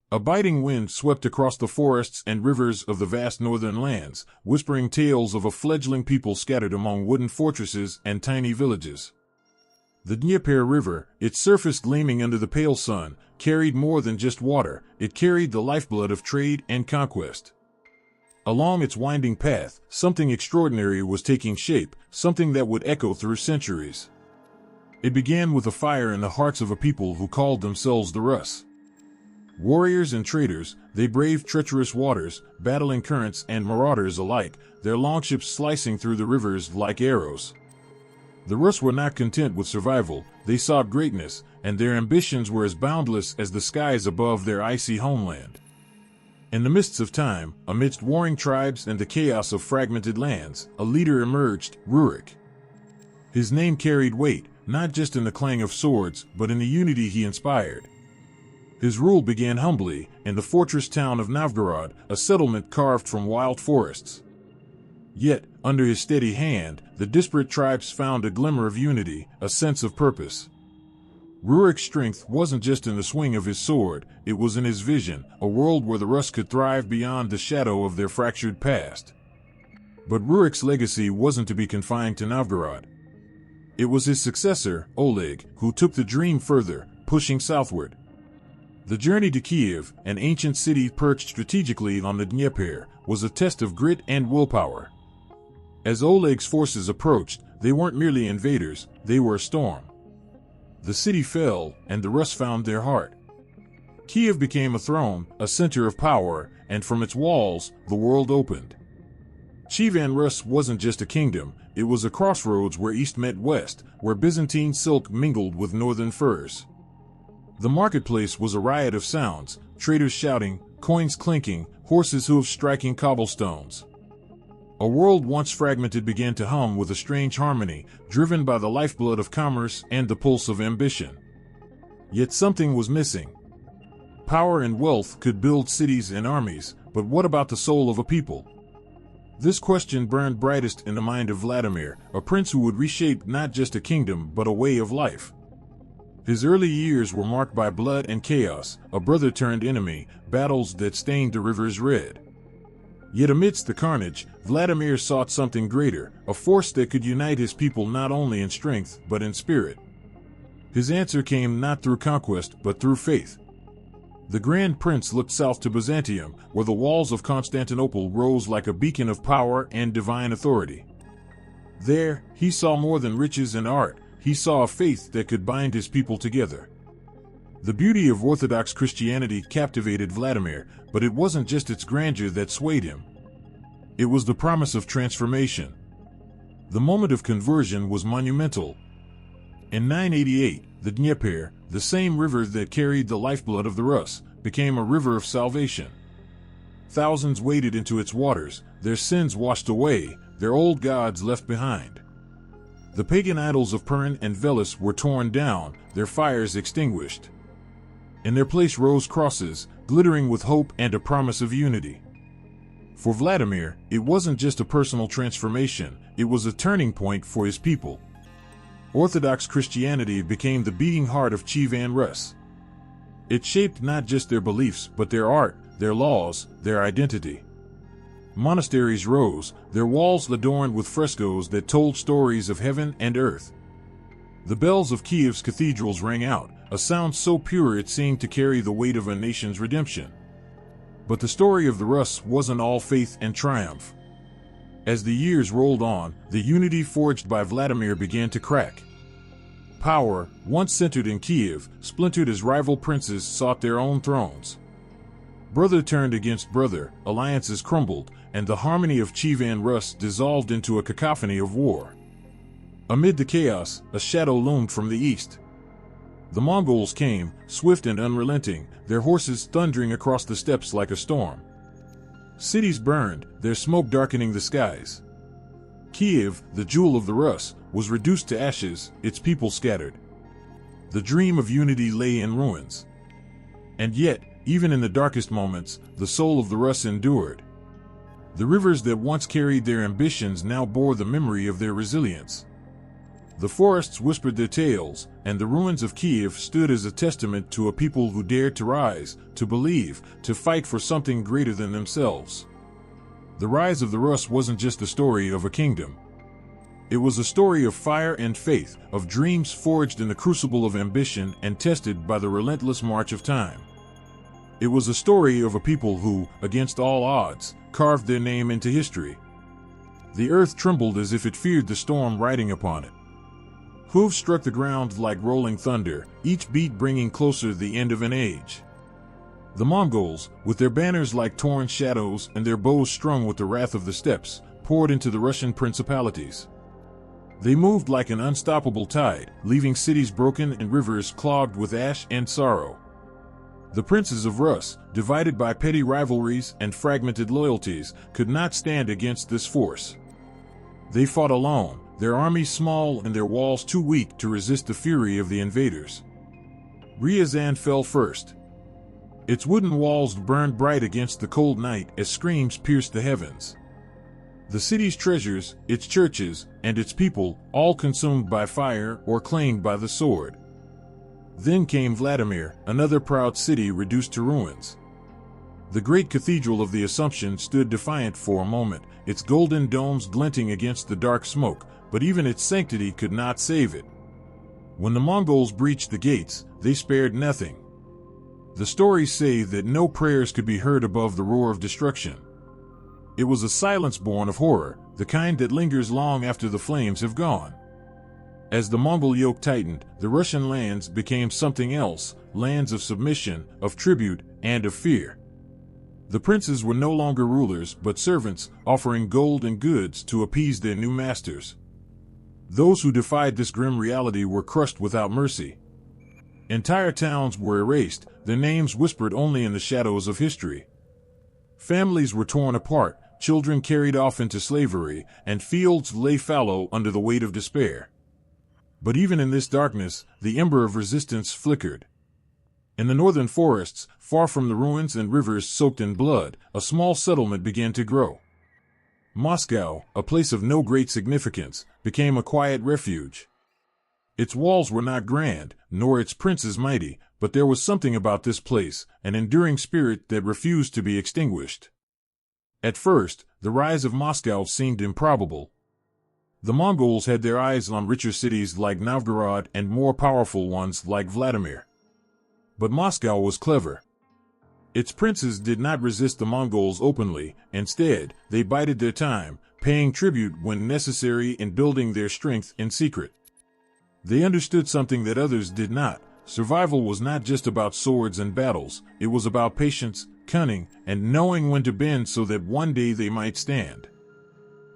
A biting wind swept across the forests and rivers of the vast northern lands, whispering tales of a fledgling people scattered among wooden fortresses and tiny villages. The Dnieper River, its surface gleaming under the pale sun, carried more than just water. It carried the lifeblood of trade and conquest. Along its winding path, something extraordinary was taking shape, something that would echo through centuries. It began with a fire in the hearts of a people who called themselves the Rus. Warriors and traders, they braved treacherous waters, battling currents and marauders alike, their longships slicing through the rivers like arrows. The Rus were not content with survival, they sought greatness, and their ambitions were as boundless as the skies above their icy homeland. In the mists of time, amidst warring tribes and the chaos of fragmented lands, a leader emerged, Rurik. His name carried weight, not just in the clang of swords, but in the unity he inspired. His rule began humbly, in the fortress town of Novgorod, a settlement carved from wild forests. Yet, under his steady hand, the disparate tribes found a glimmer of unity, a sense of purpose. Rurik's strength wasn't just in the swing of his sword, it was in his vision, a world where the Rus could thrive beyond the shadow of their fractured past. But Rurik's legacy wasn't to be confined to Novgorod. It was his successor, Oleg, who took the dream further, pushing southward. The journey to Kiev, an ancient city perched strategically on the Dnieper, was a test of grit and willpower. As Oleg's forces approached, they weren't merely invaders, they were a storm. The city fell, and the Rus found their heart. Kiev became a throne, a center of power, and from its walls, the world opened. Kievan Rus wasn't just a kingdom, it was a crossroads where east met west, where Byzantine silk mingled with northern furs. The marketplace was a riot of sounds, traders shouting, coins clinking, horses' hooves striking cobblestones. A world once fragmented began to hum with a strange harmony, driven by the lifeblood of commerce and the pulse of ambition. Yet something was missing. Power and wealth could build cities and armies, but what about the soul of a people? This question burned brightest in the mind of Vladimir, a prince who would reshape not just a kingdom but a way of life. His early years were marked by blood and chaos, a brother turned enemy, battles that stained the rivers red. Yet amidst the carnage, Vladimir sought something greater, a force that could unite his people not only in strength but in spirit. His answer came not through conquest but through faith. The Grand Prince looked south to Byzantium, where the walls of Constantinople rose like a beacon of power and divine authority. There, he saw more than riches and art. He saw a faith that could bind his people together. The beauty of Orthodox Christianity captivated Vladimir, but it wasn't just its grandeur that swayed him. It was the promise of transformation. The moment of conversion was monumental. In 988, the Dnieper, the same river that carried the lifeblood of the Rus, became a river of salvation. Thousands waded into its waters, their sins washed away, their old gods left behind. The pagan idols of Purin and Veles were torn down, their fires extinguished. In their place rose crosses, glittering with hope and a promise of unity. For Vladimir, it wasn't just a personal transformation, it was a turning point for his people. Orthodox Christianity became the beating heart of Kievan Rus. It shaped not just their beliefs but their art, their laws, their identity. Monasteries rose, their walls adorned with frescoes that told stories of heaven and earth. The bells of Kiev's cathedrals rang out, a sound so pure it seemed to carry the weight of a nation's redemption. But the story of the Rus wasn't all faith and triumph. As the years rolled on, the unity forged by Vladimir began to crack. Power, once centered in Kiev, splintered as rival princes sought their own thrones. Brother turned against brother, alliances crumbled, and the harmony of Kievan Rus dissolved into a cacophony of war. Amid the chaos, a shadow loomed from the east. The Mongols came, swift and unrelenting, their horses thundering across the steppes like a storm. Cities burned, their smoke darkening the skies. Kiev, the jewel of the Rus, was reduced to ashes, its people scattered. The dream of unity lay in ruins. And yet, even in the darkest moments, the soul of the Rus endured. The rivers that once carried their ambitions now bore the memory of their resilience. The forests whispered their tales, and the ruins of Kiev stood as a testament to a people who dared to rise, to believe, to fight for something greater than themselves. The rise of the Rus wasn't just the story of a kingdom. It was a story of fire and faith, of dreams forged in the crucible of ambition and tested by the relentless march of time. It was a story of a people who, against all odds, carved their name into history. The earth trembled as if it feared the storm riding upon it. Hooves struck the ground like rolling thunder, each beat bringing closer the end of an age. The Mongols, with their banners like torn shadows and their bows strung with the wrath of the steppes, poured into the Russian principalities. They moved like an unstoppable tide, leaving cities broken and rivers clogged with ash and sorrow. The princes of Rus, divided by petty rivalries and fragmented loyalties, could not stand against this force. They fought alone, their armies small and their walls too weak to resist the fury of the invaders. Ryazan fell first. Its wooden walls burned bright against the cold night as screams pierced the heavens. The city's treasures, its churches, and its people, all consumed by fire or claimed by the sword. Then came Vladimir, another proud city reduced to ruins. The great cathedral of the Assumption stood defiant for a moment, its golden domes glinting against the dark smoke, but even its sanctity could not save it. When the Mongols breached the gates, they spared nothing. The stories say that no prayers could be heard above the roar of destruction. It was a silence born of horror, the kind that lingers long after the flames have gone. As the Mongol yoke tightened, the Russian lands became something else, lands of submission, of tribute, and of fear. The princes were no longer rulers but servants, offering gold and goods to appease their new masters. Those who defied this grim reality were crushed without mercy. Entire towns were erased, their names whispered only in the shadows of history. Families were torn apart, children carried off into slavery, and fields lay fallow under the weight of despair. But even in this darkness, the ember of resistance flickered. In the northern forests, far from the ruins and rivers soaked in blood, a small settlement began to grow. Moscow, a place of no great significance, became a quiet refuge. Its walls were not grand, nor its princes mighty, but there was something about this place, an enduring spirit that refused to be extinguished. At first, the rise of Moscow seemed improbable. The Mongols had their eyes on richer cities like Novgorod and more powerful ones like Vladimir. But Moscow was clever. Its princes did not resist the Mongols openly, instead, they bided their time, paying tribute when necessary and building their strength in secret. They understood something that others did not. Survival was not just about swords and battles, it was about patience, cunning, and knowing when to bend so that one day they might stand.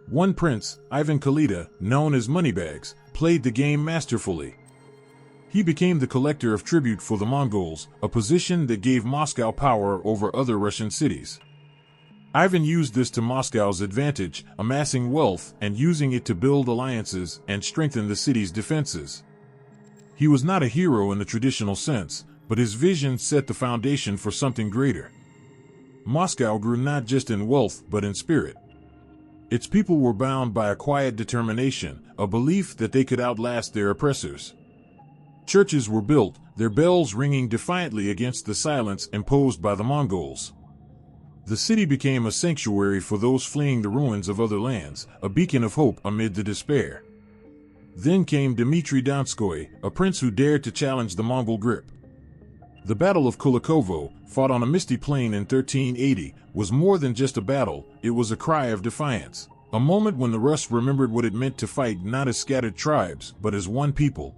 One prince, Ivan Khalida, known as Moneybags, played the game masterfully. He became the collector of tribute for the Mongols, a position that gave Moscow power over other Russian cities. Ivan used this to Moscow's advantage, amassing wealth and using it to build alliances and strengthen the city's defenses. He was not a hero in the traditional sense, but his vision set the foundation for something greater. Moscow grew not just in wealth but in spirit. Its people were bound by a quiet determination, a belief that they could outlast their oppressors. Churches were built, their bells ringing defiantly against the silence imposed by the Mongols. The city became a sanctuary for those fleeing the ruins of other lands, a beacon of hope amid the despair. Then came Dmitry Donskoy, a prince who dared to challenge the Mongol grip. The Battle of Kulikovo, fought on a misty plain in 1380, was more than just a battle, it was a cry of defiance. A moment when the Rus remembered what it meant to fight not as scattered tribes, but as one people.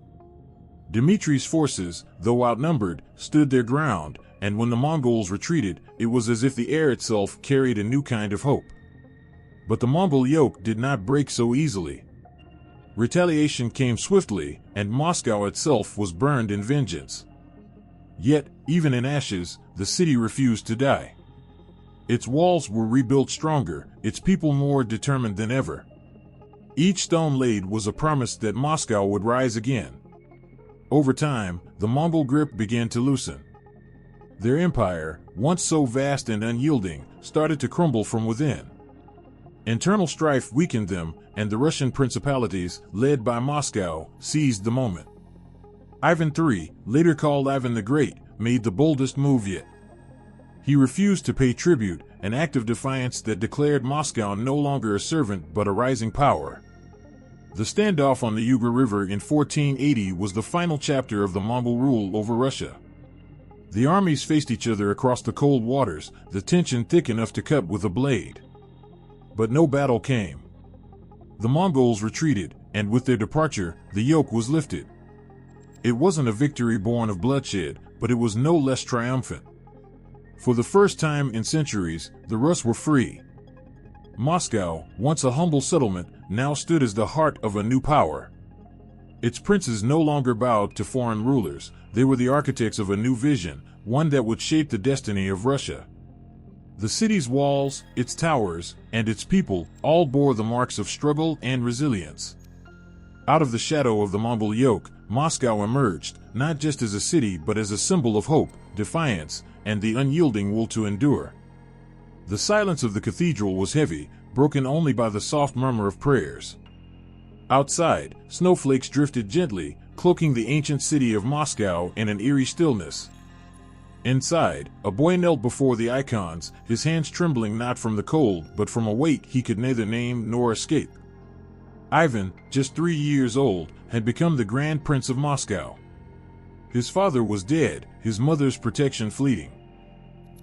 Dmitry's forces, though outnumbered, stood their ground, and when the Mongols retreated, it was as if the air itself carried a new kind of hope. But the Mongol yoke did not break so easily. Retaliation came swiftly, and Moscow itself was burned in vengeance. Yet, even in ashes, the city refused to die. Its walls were rebuilt stronger, its people more determined than ever. Each stone laid was a promise that Moscow would rise again. Over time, the Mongol grip began to loosen. Their empire, once so vast and unyielding, started to crumble from within. Internal strife weakened them, and the Russian principalities, led by Moscow, seized the moment. Ivan III, later called Ivan the Great, made the boldest move yet. He refused to pay tribute, an act of defiance that declared Moscow no longer a servant but a rising power. The standoff on the Ugar River in 1480 was the final chapter of the Mongol rule over Russia. The armies faced each other across the cold waters, the tension thick enough to cut with a blade. But no battle came. The Mongols retreated, and with their departure, the yoke was lifted. It wasn't a victory born of bloodshed, but it was no less triumphant. For the first time in centuries, the Rus were free. Moscow, once a humble settlement, now stood as the heart of a new power. Its princes no longer bowed to foreign rulers, they were the architects of a new vision, one that would shape the destiny of Russia. The city's walls, its towers, and its people all bore the marks of struggle and resilience. Out of the shadow of the Mongol yoke, Moscow emerged, not just as a city but as a symbol of hope, defiance, and the unyielding will to endure. The silence of the cathedral was heavy, broken only by the soft murmur of prayers. Outside, snowflakes drifted gently, cloaking the ancient city of Moscow in an eerie stillness. Inside, a boy knelt before the icons, his hands trembling not from the cold but from a weight he could neither name nor escape. Ivan, just 3 years old, had become the Grand Prince of Moscow. His father was dead, his mother's protection fleeting.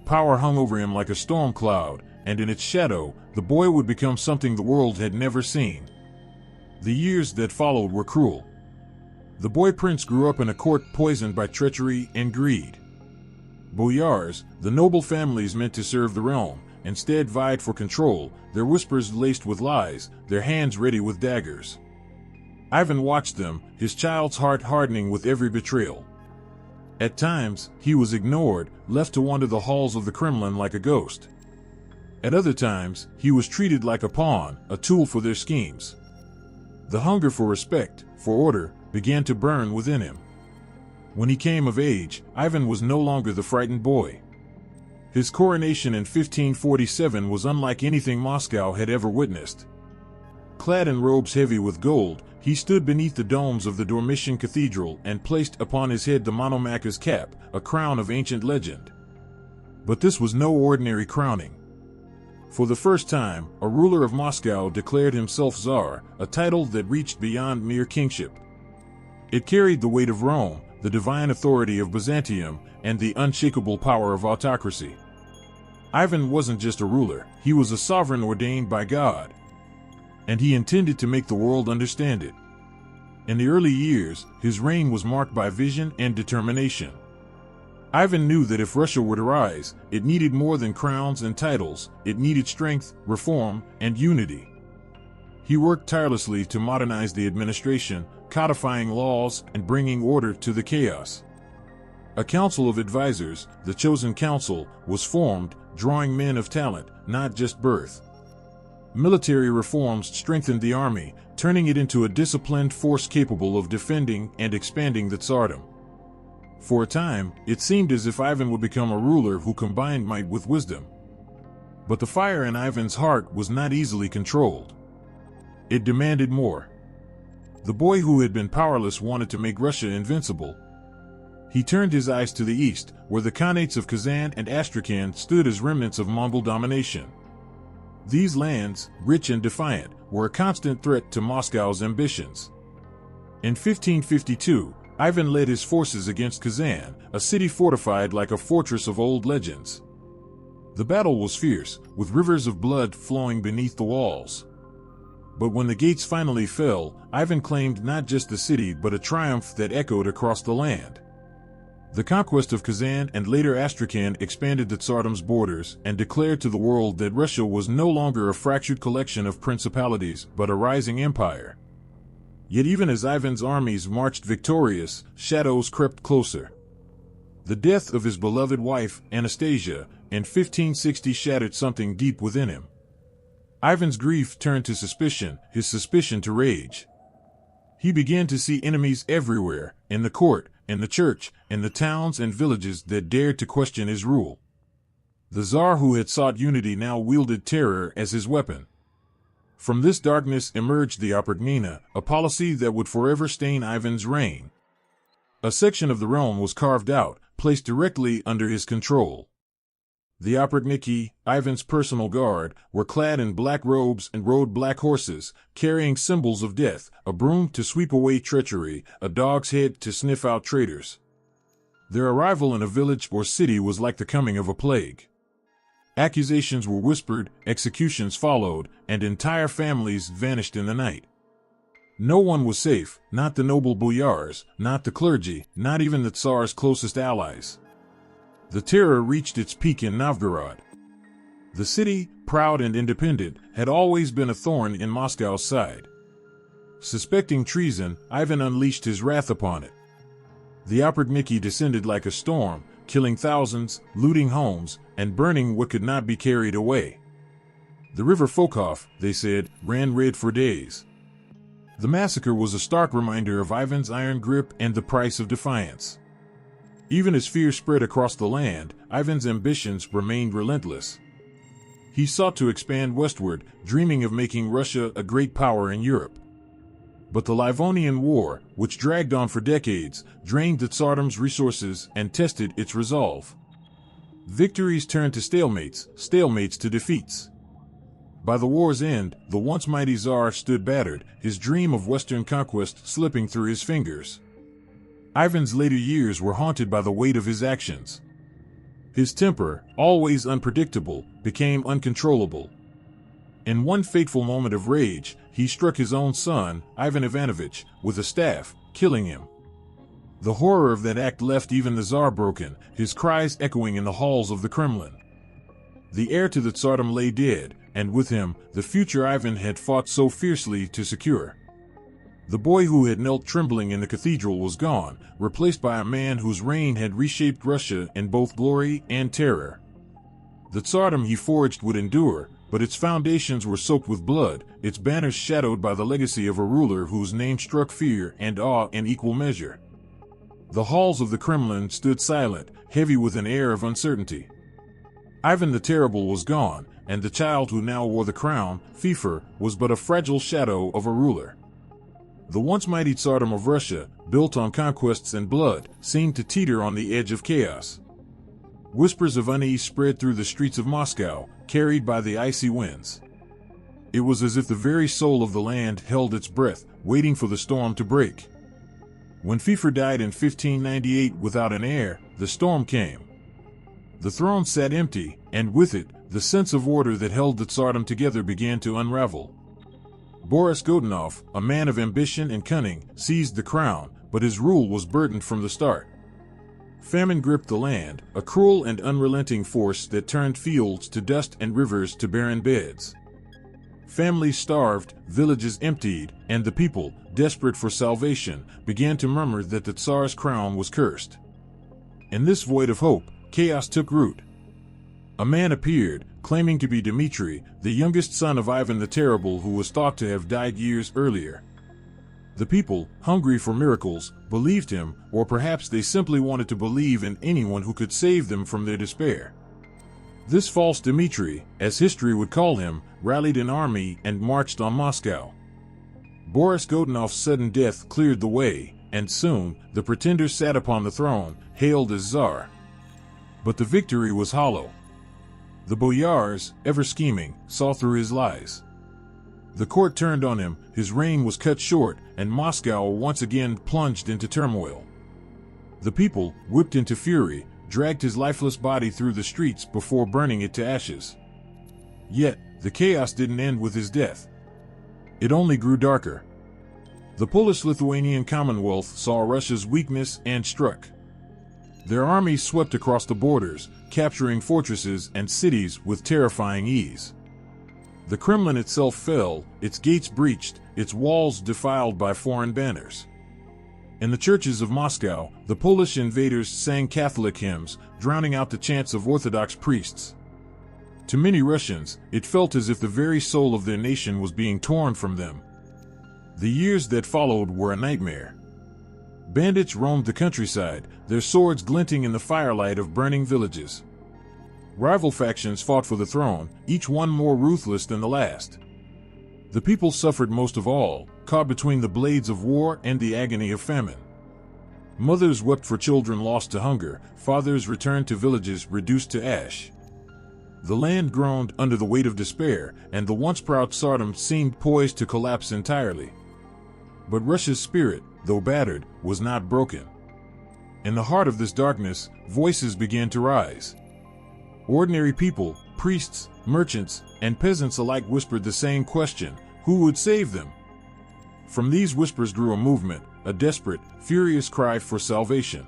Power hung over him like a storm cloud, and in its shadow, the boy would become something the world had never seen. The years that followed were cruel. The boy prince grew up in a court poisoned by treachery and greed. Boyars, the noble families meant to serve the realm, instead vied for control, their whispers laced with lies, their hands ready with daggers. Ivan watched them, his child's heart hardening with every betrayal. At times, he was ignored, left to wander the halls of the Kremlin like a ghost. At other times, he was treated like a pawn, a tool for their schemes. The hunger for respect, for order, began to burn within him. When he came of age, Ivan was no longer the frightened boy. His coronation in 1547 was unlike anything Moscow had ever witnessed. Clad in robes heavy with gold, he stood beneath the domes of the Dormition Cathedral and placed upon his head the Monomach's cap, a crown of ancient legend. But this was no ordinary crowning. For the first time, a ruler of Moscow declared himself Tsar, a title that reached beyond mere kingship. It carried the weight of Rome, the divine authority of Byzantium, and the unshakable power of autocracy. Ivan wasn't just a ruler, he was a sovereign ordained by God. And he intended to make the world understand it. In the early years, his reign was marked by vision and determination. Ivan knew that if Russia were to rise, it needed more than crowns and titles, it needed strength, reform, and unity. He worked tirelessly to modernize the administration, codifying laws and bringing order to the chaos. A council of advisors, the Chosen Council, was formed, drawing men of talent, not just birth. Military reforms strengthened the army, turning it into a disciplined force capable of defending and expanding the Tsardom. For a time, it seemed as if Ivan would become a ruler who combined might with wisdom. But the fire in Ivan's heart was not easily controlled. It demanded more. The boy who had been powerless wanted to make Russia invincible. He turned his eyes to the east, where the Khanates of Kazan and Astrakhan stood as remnants of Mongol domination. These lands, rich and defiant, were a constant threat to Moscow's ambitions. In 1552, Ivan led his forces against Kazan, a city fortified like a fortress of old legends. The battle was fierce, with rivers of blood flowing beneath the walls. But when the gates finally fell, Ivan claimed not just the city but a triumph that echoed across the land. The conquest of Kazan and later Astrakhan expanded the Tsardom's borders and declared to the world that Russia was no longer a fractured collection of principalities but a rising empire. Yet even as Ivan's armies marched victorious, shadows crept closer. The death of his beloved wife, Anastasia, in 1560 shattered something deep within him. Ivan's grief turned to suspicion, his suspicion to rage. He began to see enemies everywhere, in the court, in the church, in the towns and villages that dared to question his rule. The Tsar who had sought unity now wielded terror as his weapon. From this darkness emerged the Oprichnina, a policy that would forever stain Ivan's reign. A section of the realm was carved out, placed directly under his control. The Oprichniki, Ivan's personal guard, were clad in black robes and rode black horses, carrying symbols of death, a broom to sweep away treachery, a dog's head to sniff out traitors. Their arrival in a village or city was like the coming of a plague. Accusations were whispered, executions followed, and entire families vanished in the night. No one was safe, not the noble boyars, not the clergy, not even the Tsar's closest allies. The terror reached its peak in Novgorod. The city, proud and independent, had always been a thorn in Moscow's side. Suspecting treason, Ivan unleashed his wrath upon it. The Oprichniki descended like a storm, killing thousands, looting homes, and burning what could not be carried away. The river Fokhov, they said, ran red for days. The massacre was a stark reminder of Ivan's iron grip and the price of defiance. Even as fear spread across the land, Ivan's ambitions remained relentless. He sought to expand westward, dreaming of making Russia a great power in Europe. But the Livonian War, which dragged on for decades, drained the Tsardom's resources and tested its resolve. Victories turned to stalemates, stalemates to defeats. By the war's end, the once mighty Tsar stood battered, his dream of Western conquest slipping through his fingers. Ivan's later years were haunted by the weight of his actions. His temper, always unpredictable, became uncontrollable. In one fateful moment of rage, he struck his own son, Ivan Ivanovich, with a staff, killing him. The horror of that act left even the Tsar broken, his cries echoing in the halls of the Kremlin. The heir to the Tsardom lay dead, and with him, the future Ivan had fought so fiercely to secure. The boy who had knelt trembling in the cathedral was gone, replaced by a man whose reign had reshaped Russia in both glory and terror. The Tsardom he forged would endure, but its foundations were soaked with blood, its banners shadowed by the legacy of a ruler whose name struck fear and awe in equal measure. The halls of the Kremlin stood silent, heavy with an air of uncertainty. Ivan the Terrible was gone, and the child who now wore the crown, Fifer, was but a fragile shadow of a ruler. The once mighty Tsardom of Russia, built on conquests and blood, seemed to teeter on the edge of chaos. Whispers of unease spread through the streets of Moscow, carried by the icy winds. It was as if the very soul of the land held its breath, waiting for the storm to break. When Fifer died in 1598 without an heir, the storm came. The throne sat empty, and with it, the sense of order that held the Tsardom together began to unravel. Boris Godunov, a man of ambition and cunning, seized the crown, but his rule was burdened from the start. Famine gripped the land, a cruel and unrelenting force that turned fields to dust and rivers to barren beds. Families starved, villages emptied, and the people, desperate for salvation, began to murmur that the Tsar's crown was cursed. In this void of hope, chaos took root. A man appeared, claiming to be Dmitri, the youngest son of Ivan the Terrible, who was thought to have died years earlier. The people, hungry for miracles, believed him, or perhaps they simply wanted to believe in anyone who could save them from their despair. This false Dmitri, as history would call him, rallied an army and marched on Moscow. Boris Godunov's sudden death cleared the way, and soon, the pretender sat upon the throne, hailed as Tsar. But the victory was hollow. The boyars, ever scheming, saw through his lies. The court turned on him, his reign was cut short, and Moscow once again plunged into turmoil. The people, whipped into fury, dragged his lifeless body through the streets before burning it to ashes. Yet, the chaos didn't end with his death. It only grew darker. The Polish-Lithuanian Commonwealth saw Russia's weakness and struck. Their armies swept across the borders, capturing fortresses and cities with terrifying ease. The Kremlin itself fell, its gates breached, its walls defiled by foreign banners. In the churches of Moscow, the Polish invaders sang Catholic hymns, drowning out the chants of Orthodox priests. To many Russians, it felt as if the very soul of their nation was being torn from them. The years that followed were a nightmare. Bandits roamed the countryside, their swords glinting in the firelight of burning villages. Rival factions fought for the throne, each one more ruthless than the last. The people suffered most of all, caught between the blades of war and the agony of famine. Mothers wept for children lost to hunger, fathers returned to villages reduced to ash. The land groaned under the weight of despair, and the once proud Tsardom seemed poised to collapse entirely. But Russia's spirit, though battered, was not broken. In the heart of this darkness, voices began to rise. Ordinary people, priests, merchants, and peasants alike whispered the same question: who would save them? From these whispers grew a movement, a desperate, furious cry for salvation.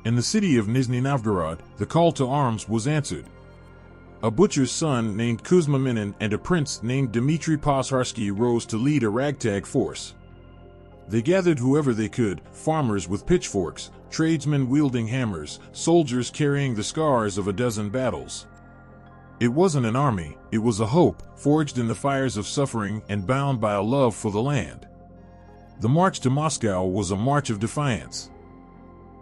In the city of Nizhny Novgorod, the call to arms was answered. A butcher's son named Kuzma Minin and a prince named Dmitry Pozharsky rose to lead a ragtag force. They gathered whoever they could, farmers with pitchforks, tradesmen wielding hammers, soldiers carrying the scars of a dozen battles. It wasn't an army, it was a hope, forged in the fires of suffering and bound by a love for the land. The march to Moscow was a march of defiance.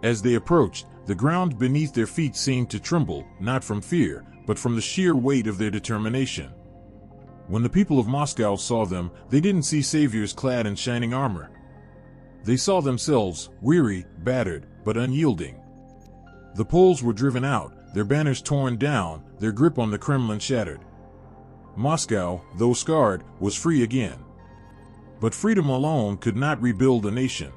As they approached, the ground beneath their feet seemed to tremble, not from fear, but from the sheer weight of their determination. When the people of Moscow saw them, they didn't see saviors clad in shining armor. They saw themselves, weary, battered, but unyielding. The Poles were driven out, their banners torn down, their grip on the Kremlin shattered. Moscow, though scarred, was free again. But freedom alone could not rebuild a nation.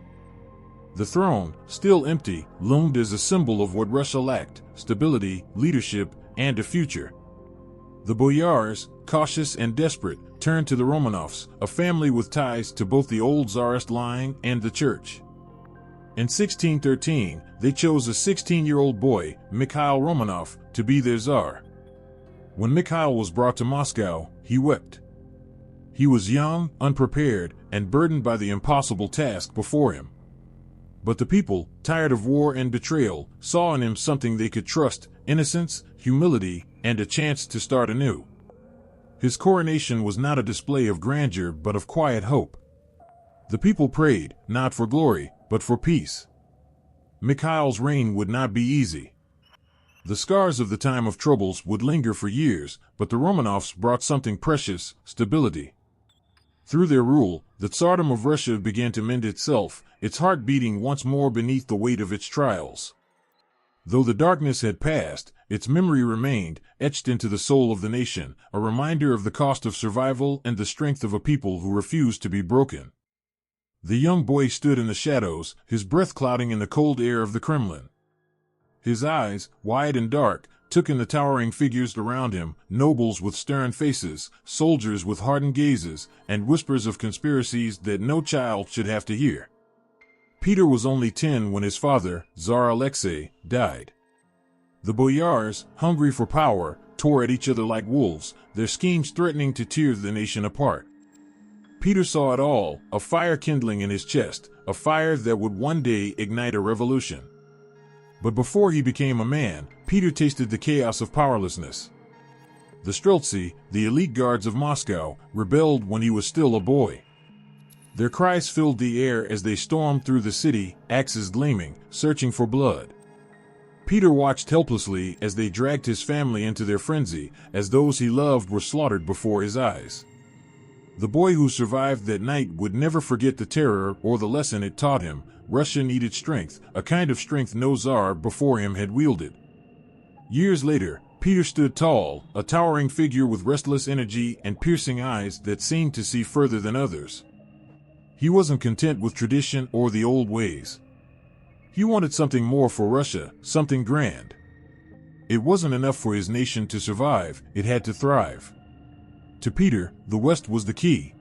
The throne, still empty, loomed as a symbol of what Russia lacked: stability, leadership, and a future. The boyars, cautious and desperate, turned to the Romanovs, a family with ties to both the old Tsarist line and the church. In 1613, they chose a 16-year-old boy, Mikhail Romanov, to be their Tsar. When Mikhail was brought to Moscow, he wept. He was young, unprepared, and burdened by the impossible task before him. But the people, tired of war and betrayal, saw in him something they could trust: innocence, humility, and a chance to start anew. His coronation was not a display of grandeur but of quiet hope. The people prayed, not for glory, but for peace. Mikhail's reign would not be easy. The scars of the time of troubles would linger for years, but the Romanovs brought something precious: stability. Through their rule, the Tsardom of Russia began to mend itself, its heart beating once more beneath the weight of its trials. Though the darkness had passed, its memory remained, etched into the soul of the nation, a reminder of the cost of survival and the strength of a people who refused to be broken. The young boy stood in the shadows, his breath clouding in the cold air of the Kremlin. His eyes, wide and dark, took in the towering figures around him: nobles with stern faces, soldiers with hardened gazes, and whispers of conspiracies that no child should have to hear. Peter was only 10 when his father, Tsar Alexei, died. The boyars, hungry for power, tore at each other like wolves, their schemes threatening to tear the nation apart. Peter saw it all, a fire kindling in his chest, a fire that would one day ignite a revolution. But before he became a man, Peter tasted the chaos of powerlessness. The Streltsy, the elite guards of Moscow, rebelled when he was still a boy. Their cries filled the air as they stormed through the city, axes gleaming, searching for blood. Peter watched helplessly as they dragged his family into their frenzy, as those he loved were slaughtered before his eyes. The boy who survived that night would never forget the terror or the lesson it taught him: Russia needed strength, a kind of strength no Tsar before him had wielded. Years later, Peter stood tall, a towering figure with restless energy and piercing eyes that seemed to see further than others. He wasn't content with tradition or the old ways. He wanted something more for Russia, something grand. It wasn't enough for his nation to survive, it had to thrive. To Peter, the West was the key.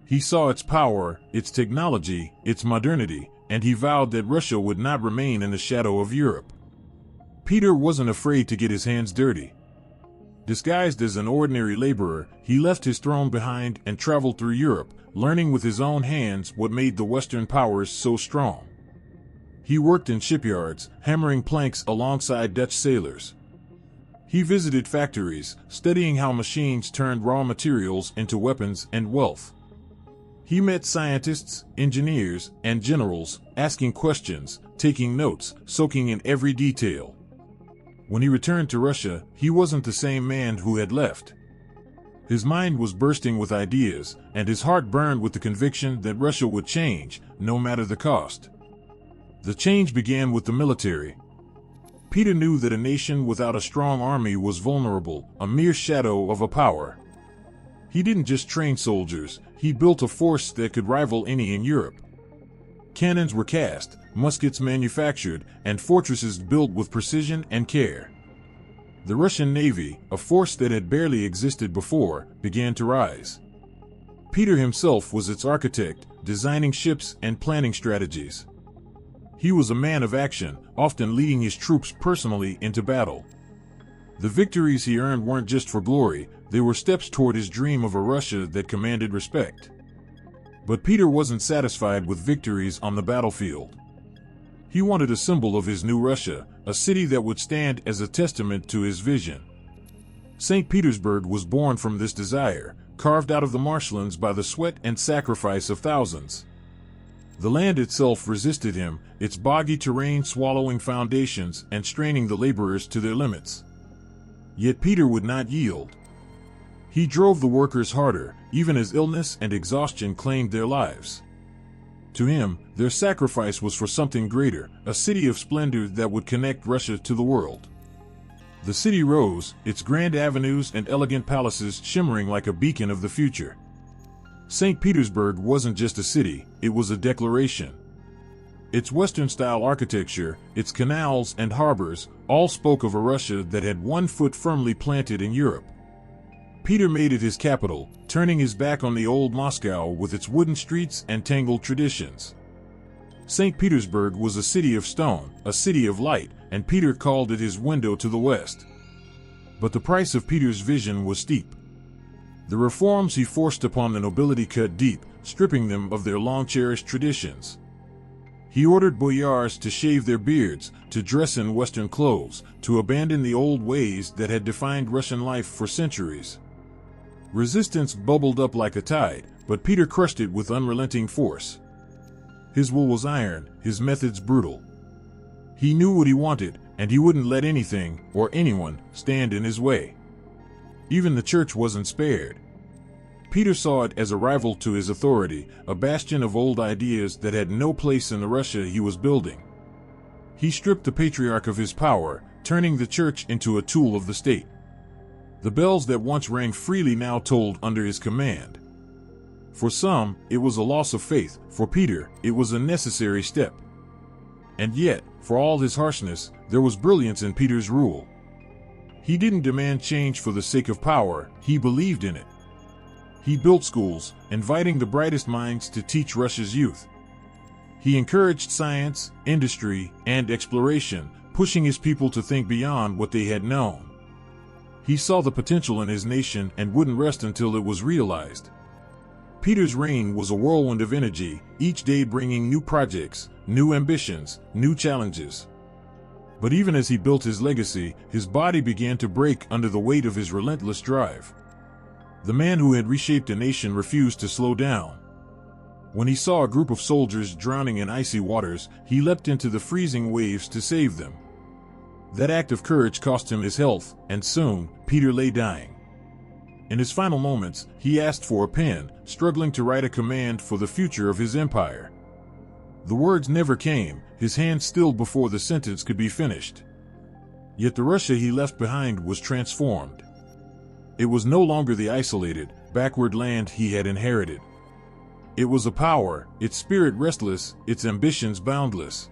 He saw its power, its technology, its modernity, and he vowed that Russia would not remain in the shadow of Europe. Peter wasn't afraid to get his hands dirty. Disguised as an ordinary laborer, he left his throne behind and traveled through Europe, learning with his own hands what made the Western powers so strong. He worked in shipyards, hammering planks alongside Dutch sailors. He visited factories, studying how machines turned raw materials into weapons and wealth. He met scientists, engineers, and generals, asking questions, taking notes, soaking in every detail. When he returned to Russia, he wasn't the same man who had left. His mind was bursting with ideas, and his heart burned with the conviction that Russia would change, no matter the cost. The change began with the military. Peter knew that a nation without a strong army was vulnerable, a mere shadow of a power. He didn't just train soldiers, he built a force that could rival any in Europe. Cannons were cast, muskets manufactured, and fortresses built with precision and care. The Russian Navy, a force that had barely existed before, began to rise. Peter himself was its architect, designing ships and planning strategies. He was a man of action, often leading his troops personally into battle. The victories he earned weren't just for glory, they were steps toward his dream of a Russia that commanded respect. But Peter wasn't satisfied with victories on the battlefield. He wanted a symbol of his new Russia, a city that would stand as a testament to his vision. St. Petersburg was born from this desire, carved out of the marshlands by the sweat and sacrifice of thousands. The land itself resisted him, its boggy terrain swallowing foundations and straining the laborers to their limits. Yet Peter would not yield. He drove the workers harder, even as illness and exhaustion claimed their lives. To him, their sacrifice was for something greater, a city of splendor that would connect Russia to the world. The city rose, its grand avenues and elegant palaces shimmering like a beacon of the future. St. Petersburg wasn't just a city, it was a declaration. Its Western-style architecture, its canals and harbors, all spoke of a Russia that had one foot firmly planted in Europe. Peter made it his capital, turning his back on the old Moscow with its wooden streets and tangled traditions. St. Petersburg was a city of stone, a city of light, and Peter called it his window to the west. But the price of Peter's vision was steep. The reforms he forced upon the nobility cut deep, stripping them of their long-cherished traditions. He ordered boyars to shave their beards, to dress in Western clothes, to abandon the old ways that had defined Russian life for centuries. Resistance bubbled up like a tide, but Peter crushed it with unrelenting force. His will was iron, his methods brutal. He knew what he wanted, and he wouldn't let anything, or anyone, stand in his way. Even the church wasn't spared. Peter saw it as a rival to his authority, a bastion of old ideas that had no place in the Russia he was building. He stripped the patriarch of his power, turning the church into a tool of the state. The bells that once rang freely now tolled under his command. For some, it was a loss of faith. For Peter, it was a necessary step. And yet, for all his harshness, there was brilliance in Peter's rule. He didn't demand change for the sake of power, he believed in it. He built schools, inviting the brightest minds to teach Russia's youth. He encouraged science, industry, and exploration, pushing his people to think beyond what they had known. He saw the potential in his nation and wouldn't rest until it was realized. Peter's reign was a whirlwind of energy, each day bringing new projects, new ambitions, new challenges. But even as he built his legacy, his body began to break under the weight of his relentless drive. The man who had reshaped a nation refused to slow down. When he saw a group of soldiers drowning in icy waters, he leapt into the freezing waves to save them. That act of courage cost him his health, and soon, Peter lay dying. In his final moments, he asked for a pen, struggling to write a command for the future of his empire. The words never came, his hand stilled before the sentence could be finished. Yet the Russia he left behind was transformed. It was no longer the isolated, backward land he had inherited. It was a power, its spirit restless, its ambitions boundless.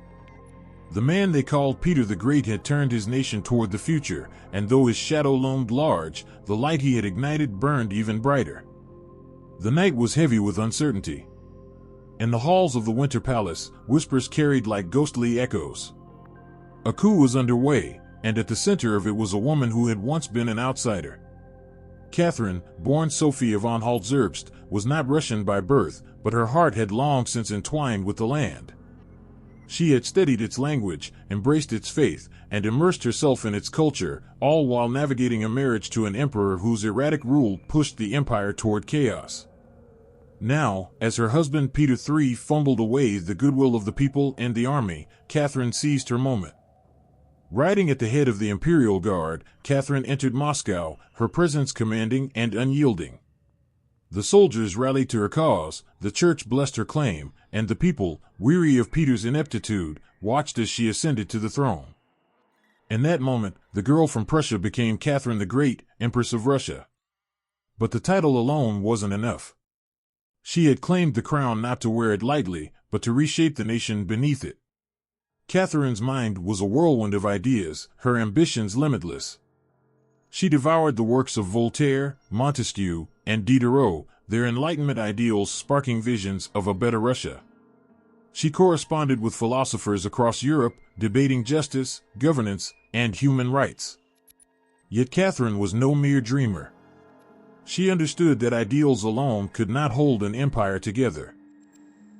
The man they called Peter the Great had turned his nation toward the future, and though his shadow loomed large, the light he had ignited burned even brighter. The night was heavy with uncertainty. In the halls of the Winter Palace, whispers carried like ghostly echoes. A coup was underway, and at the center of it was a woman who had once been an outsider. Catherine, born Sophia von Holtzerbst, was not Russian by birth, but her heart had long since entwined with the land. She had studied its language, embraced its faith, and immersed herself in its culture, all while navigating a marriage to an emperor whose erratic rule pushed the empire toward chaos. Now, as her husband Peter III fumbled away the goodwill of the people and the army, Catherine seized her moment. Riding at the head of the Imperial Guard, Catherine entered Moscow, her presence commanding and unyielding. The soldiers rallied to her cause, the church blessed her claim, and the people, weary of Peter's ineptitude, watched as she ascended to the throne. In that moment, the girl from Prussia became Catherine the Great, Empress of Russia. But the title alone wasn't enough. She had claimed the crown not to wear it lightly, but to reshape the nation beneath it. Catherine's mind was a whirlwind of ideas, her ambitions limitless. She devoured the works of Voltaire, Montesquieu, and Diderot, their Enlightenment ideals sparking visions of a better Russia. She corresponded with philosophers across Europe, debating justice, governance, and human rights. Yet Catherine was no mere dreamer. She understood that ideals alone could not hold an empire together.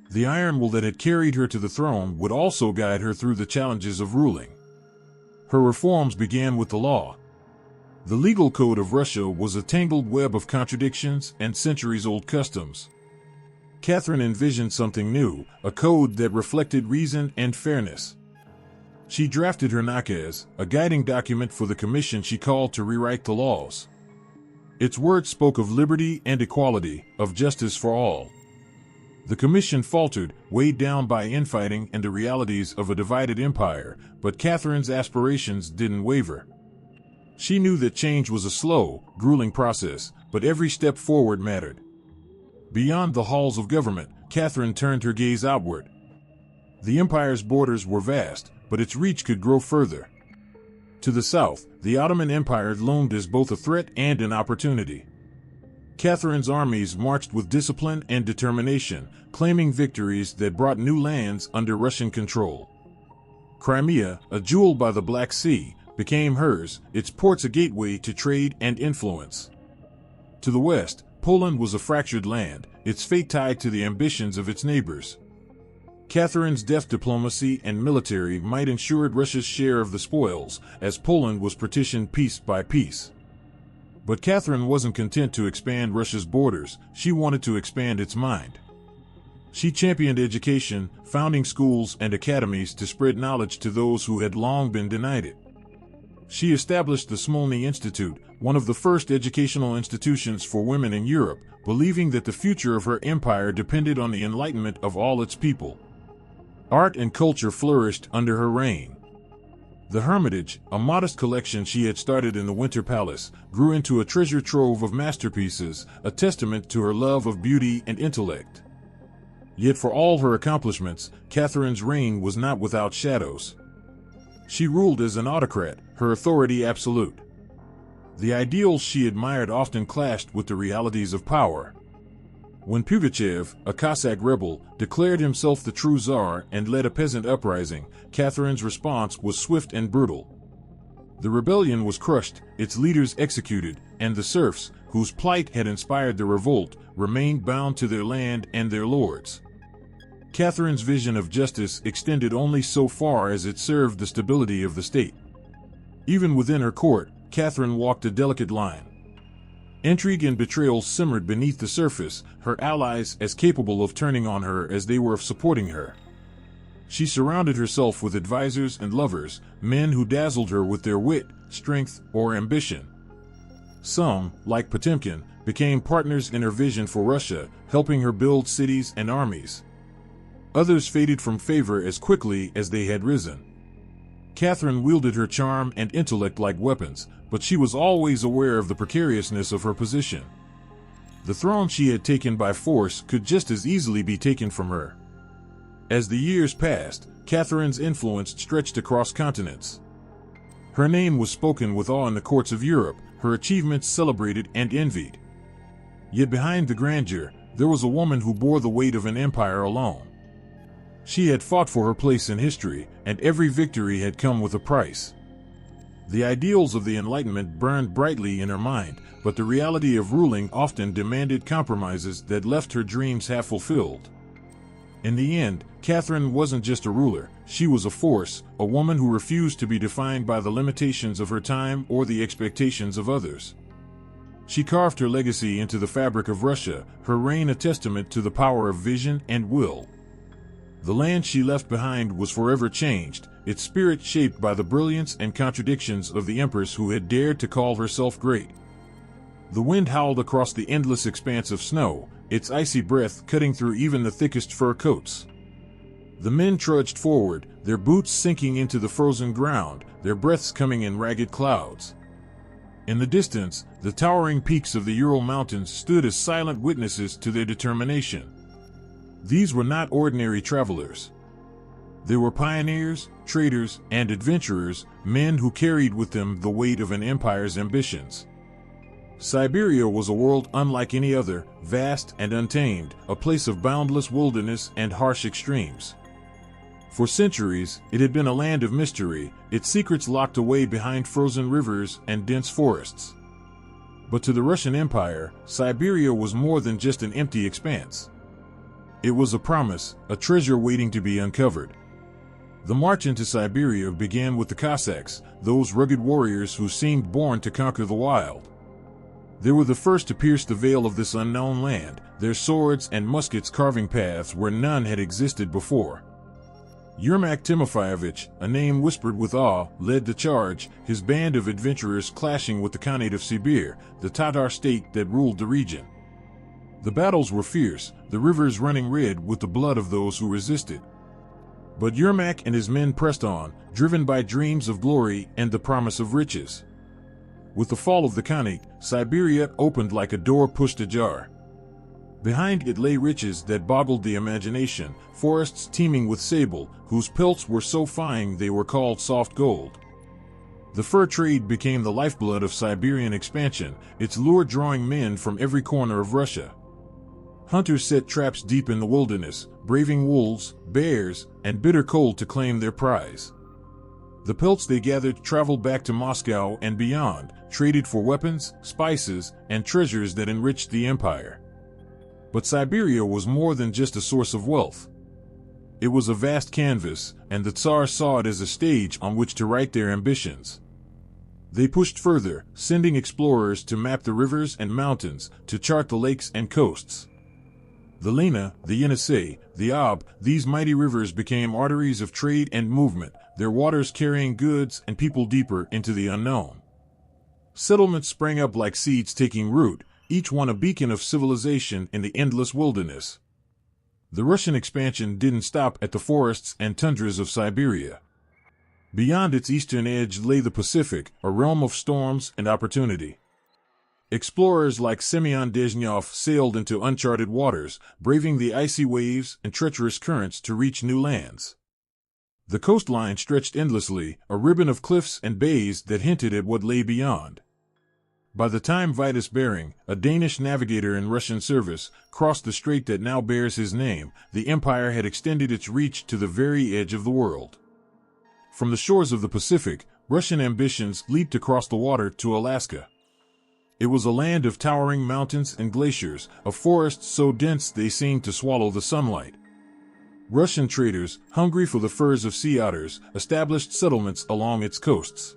The iron will that had carried her to the throne would also guide her through the challenges of ruling. Her reforms began with the law. The legal code of Russia was a tangled web of contradictions and centuries-old customs. Catherine envisioned something new, a code that reflected reason and fairness. She drafted her nakaz, a guiding document for the commission she called to rewrite the laws. Its words spoke of liberty and equality, of justice for all. The commission faltered, weighed down by infighting and the realities of a divided empire, but Catherine's aspirations didn't waver. She knew that change was a slow, grueling process, but every step forward mattered. Beyond the halls of government, Catherine turned her gaze outward. The empire's borders were vast, but its reach could grow further. To the south, the Ottoman Empire loomed as both a threat and an opportunity. Catherine's armies marched with discipline and determination, claiming victories that brought new lands under Russian control. Crimea, a jewel by the Black Sea, became hers, its ports a gateway to trade and influence. To the west, Poland was a fractured land, its fate tied to the ambitions of its neighbors. Catherine's deft diplomacy and military might ensure Russia's share of the spoils, as Poland was partitioned piece by piece. But Catherine wasn't content to expand Russia's borders, she wanted to expand its mind. She championed education, founding schools and academies to spread knowledge to those who had long been denied it. She established the Smolny Institute, one of the first educational institutions for women in Europe, believing that the future of her empire depended on the enlightenment of all its people. Art and culture flourished under her reign. The Hermitage, a modest collection she had started in the Winter Palace, grew into a treasure trove of masterpieces, a testament to her love of beauty and intellect. Yet for all her accomplishments, Catherine's reign was not without shadows. She ruled as an autocrat, her authority absolute. The ideals she admired often clashed with the realities of power. When Pugachev, a Cossack rebel, declared himself the true Tsar and led a peasant uprising, Catherine's response was swift and brutal. The rebellion was crushed, its leaders executed, and the serfs, whose plight had inspired the revolt, remained bound to their land and their lords. Catherine's vision of justice extended only so far as it served the stability of the state. Even within her court, Catherine walked a delicate line. Intrigue and betrayal simmered beneath the surface, her allies as capable of turning on her as they were of supporting her. She surrounded herself with advisors and lovers, men who dazzled her with their wit, strength, or ambition. Some, like Potemkin, became partners in her vision for Russia, helping her build cities and armies. Others faded from favor as quickly as they had risen. Catherine wielded her charm and intellect like weapons, but she was always aware of the precariousness of her position. The throne she had taken by force could just as easily be taken from her. As the years passed, Catherine's influence stretched across continents. Her name was spoken with awe in the courts of Europe, her achievements celebrated and envied. Yet behind the grandeur, there was a woman who bore the weight of an empire alone. She had fought for her place in history, and every victory had come with a price. The ideals of the Enlightenment burned brightly in her mind, but the reality of ruling often demanded compromises that left her dreams half fulfilled. In the end, Catherine wasn't just a ruler, she was a force, a woman who refused to be defined by the limitations of her time or the expectations of others. She carved her legacy into the fabric of Russia, her reign a testament to the power of vision and will. The land she left behind was forever changed, its spirit shaped by the brilliance and contradictions of the empress who had dared to call herself great. The wind howled across the endless expanse of snow, its icy breath cutting through even the thickest fur coats. The men trudged forward, their boots sinking into the frozen ground, their breaths coming in ragged clouds. In the distance, the towering peaks of the Ural Mountains stood as silent witnesses to their determination. These were not ordinary travelers. They were pioneers, traders, and adventurers, men who carried with them the weight of an empire's ambitions. Siberia was a world unlike any other, vast and untamed, a place of boundless wilderness and harsh extremes. For centuries, it had been a land of mystery, its secrets locked away behind frozen rivers and dense forests. But to the Russian Empire, Siberia was more than just an empty expanse. It was a promise, a treasure waiting to be uncovered. The march into Siberia began with the Cossacks, those rugged warriors who seemed born to conquer the wild. They were the first to pierce the veil of this unknown land, their swords and muskets carving paths where none had existed before. Yermak Timofeyevich, a name whispered with awe, led the charge, his band of adventurers clashing with the Khanate of Siberia, the Tatar state that ruled the region. The battles were fierce, the rivers running red with the blood of those who resisted. But Yermak and his men pressed on, driven by dreams of glory and the promise of riches. With the fall of the Khanate, Siberia opened like a door pushed ajar. Behind it lay riches that boggled the imagination, forests teeming with sable, whose pelts were so fine they were called soft gold. The fur trade became the lifeblood of Siberian expansion, its lure drawing men from every corner of Russia. Hunters set traps deep in the wilderness, braving wolves, bears, and bitter cold to claim their prize. The pelts they gathered traveled back to Moscow and beyond, traded for weapons, spices, and treasures that enriched the empire. But Siberia was more than just a source of wealth. It was a vast canvas, and the Tsars saw it as a stage on which to write their ambitions. They pushed further, sending explorers to map the rivers and mountains, to chart the lakes and coasts. The Lena, the Yenisei, the Ob, these mighty rivers became arteries of trade and movement, their waters carrying goods and people deeper into the unknown. Settlements sprang up like seeds taking root, each one a beacon of civilization in the endless wilderness. The Russian expansion didn't stop at the forests and tundras of Siberia. Beyond its eastern edge lay the Pacific, a realm of storms and opportunity. Explorers like Semyon Dezhnev sailed into uncharted waters, braving the icy waves and treacherous currents to reach new lands. The coastline stretched endlessly, a ribbon of cliffs and bays that hinted at what lay beyond. By the time Vitus Bering, a Danish navigator in Russian service, crossed the strait that now bears his name, the empire had extended its reach to the very edge of the world. From the shores of the Pacific, Russian ambitions leaped across the water to Alaska. It was a land of towering mountains and glaciers, of forests so dense they seemed to swallow the sunlight. Russian traders, hungry for the furs of sea otters, established settlements along its coasts.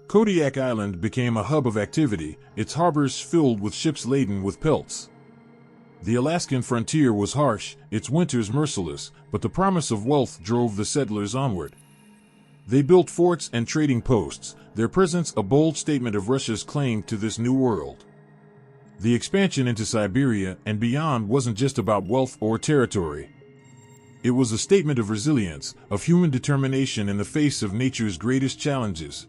Kodiak Island became a hub of activity, its harbors filled with ships laden with pelts. The Alaskan frontier was harsh, its winters merciless, but the promise of wealth drove the settlers onward. They built forts and trading posts, their presence a bold statement of Russia's claim to this new world. The expansion into Siberia and beyond wasn't just about wealth or territory. It was a statement of resilience, of human determination in the face of nature's greatest challenges.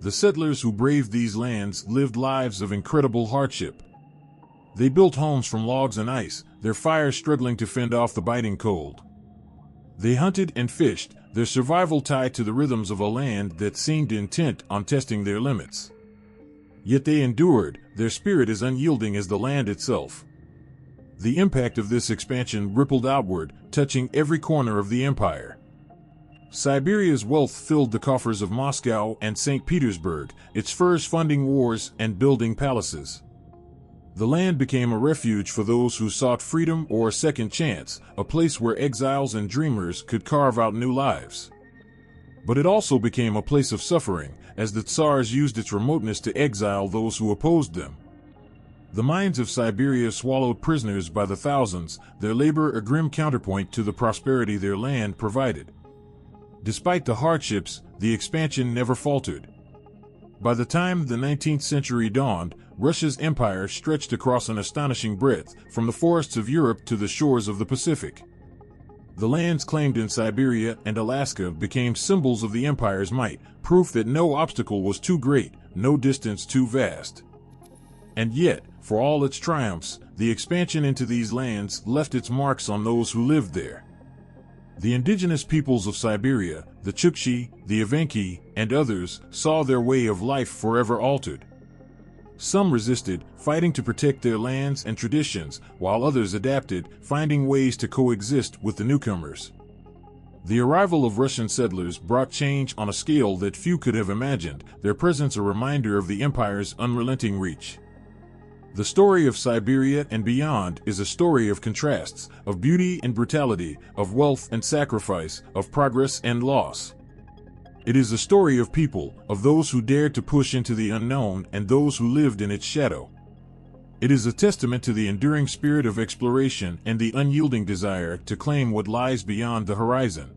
The settlers who braved these lands lived lives of incredible hardship. They built homes from logs and ice, their fires struggling to fend off the biting cold. They hunted and fished, their survival tied to the rhythms of a land that seemed intent on testing their limits. Yet they endured, their spirit as unyielding as the land itself. The impact of this expansion rippled outward, touching every corner of the empire. Siberia's wealth filled the coffers of Moscow and St. Petersburg, its furs funding wars and building palaces. The land became a refuge for those who sought freedom or a second chance, a place where exiles and dreamers could carve out new lives. But it also became a place of suffering, as the Tsars used its remoteness to exile those who opposed them. The mines of Siberia swallowed prisoners by the thousands, their labor a grim counterpoint to the prosperity their land provided. Despite the hardships, the expansion never faltered. By the time the 19th century dawned, Russia's empire stretched across an astonishing breadth, from the forests of Europe to the shores of the Pacific. The lands claimed in Siberia and Alaska became symbols of the empire's might, proof that no obstacle was too great, no distance too vast. And yet, for all its triumphs, the expansion into these lands left its marks on those who lived there. The indigenous peoples of Siberia, the Chukchi, the Evenki, and others, saw their way of life forever altered. Some resisted, fighting to protect their lands and traditions, while others adapted, finding ways to coexist with the newcomers. The arrival of Russian settlers brought change on a scale that few could have imagined, their presence a reminder of the empire's unrelenting reach. The story of Siberia and beyond is a story of contrasts, of beauty and brutality, of wealth and sacrifice, of progress and loss. It is a story of people, of those who dared to push into the unknown and those who lived in its shadow. It is a testament to the enduring spirit of exploration and the unyielding desire to claim what lies beyond the horizon.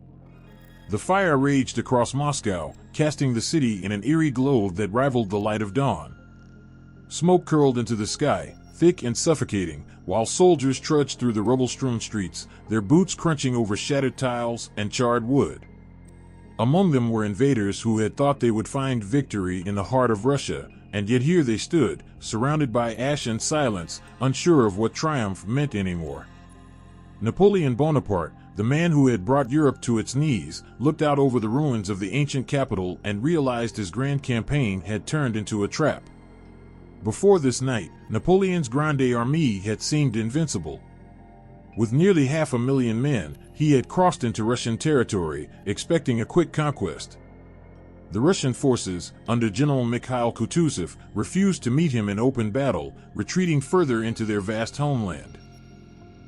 The fire raged across Moscow, casting the city in an eerie glow that rivaled the light of dawn. Smoke curled into the sky, thick and suffocating, while soldiers trudged through the rubble-strewn streets, their boots crunching over shattered tiles and charred wood. Among them were invaders who had thought they would find victory in the heart of Russia, and yet here they stood, surrounded by ash and silence, unsure of what triumph meant anymore. Napoleon Bonaparte, the man who had brought Europe to its knees, looked out over the ruins of the ancient capital and realized his grand campaign had turned into a trap. Before this night, Napoleon's Grande Armée had seemed invincible. With nearly 500,000 men, he had crossed into Russian territory, expecting a quick conquest. The Russian forces, under General Mikhail Kutuzov, refused to meet him in open battle, retreating further into their vast homeland.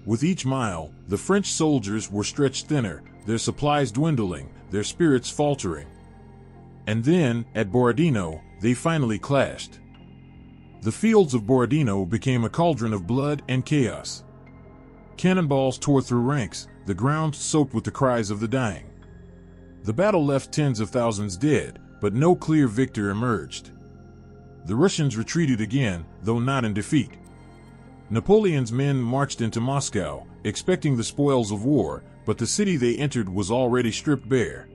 With each mile, the French soldiers were stretched thinner, their supplies dwindling, their spirits faltering. And then, at Borodino, they finally clashed. The fields of Borodino became a cauldron of blood and chaos. Cannonballs tore through ranks, the ground soaked with the cries of the dying. The battle left tens of thousands dead, but no clear victor emerged. The Russians retreated again, though not in defeat. Napoleon's men marched into Moscow, expecting the spoils of war, but the city they entered was already stripped bare.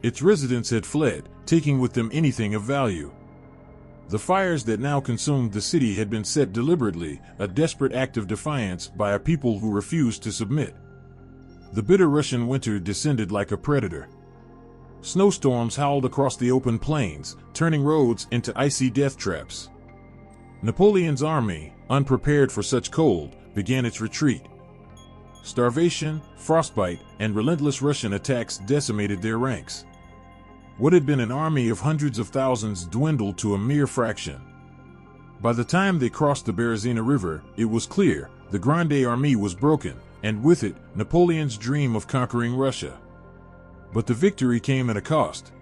Its residents had fled, taking with them anything of value. The fires that now consumed the city had been set deliberately, a desperate act of defiance by a people who refused to submit. The bitter Russian winter descended like a predator. Snowstorms howled across the open plains, turning roads into icy death traps. Napoleon's army, unprepared for such cold, began its retreat. Starvation, frostbite, and relentless Russian attacks decimated their ranks. What had been an army of hundreds of thousands dwindled to a mere fraction. By the time they crossed the Berezina River, it was clear the Grande Armée was broken, and with it, Napoleon's dream of conquering Russia. But the victory came at a cost.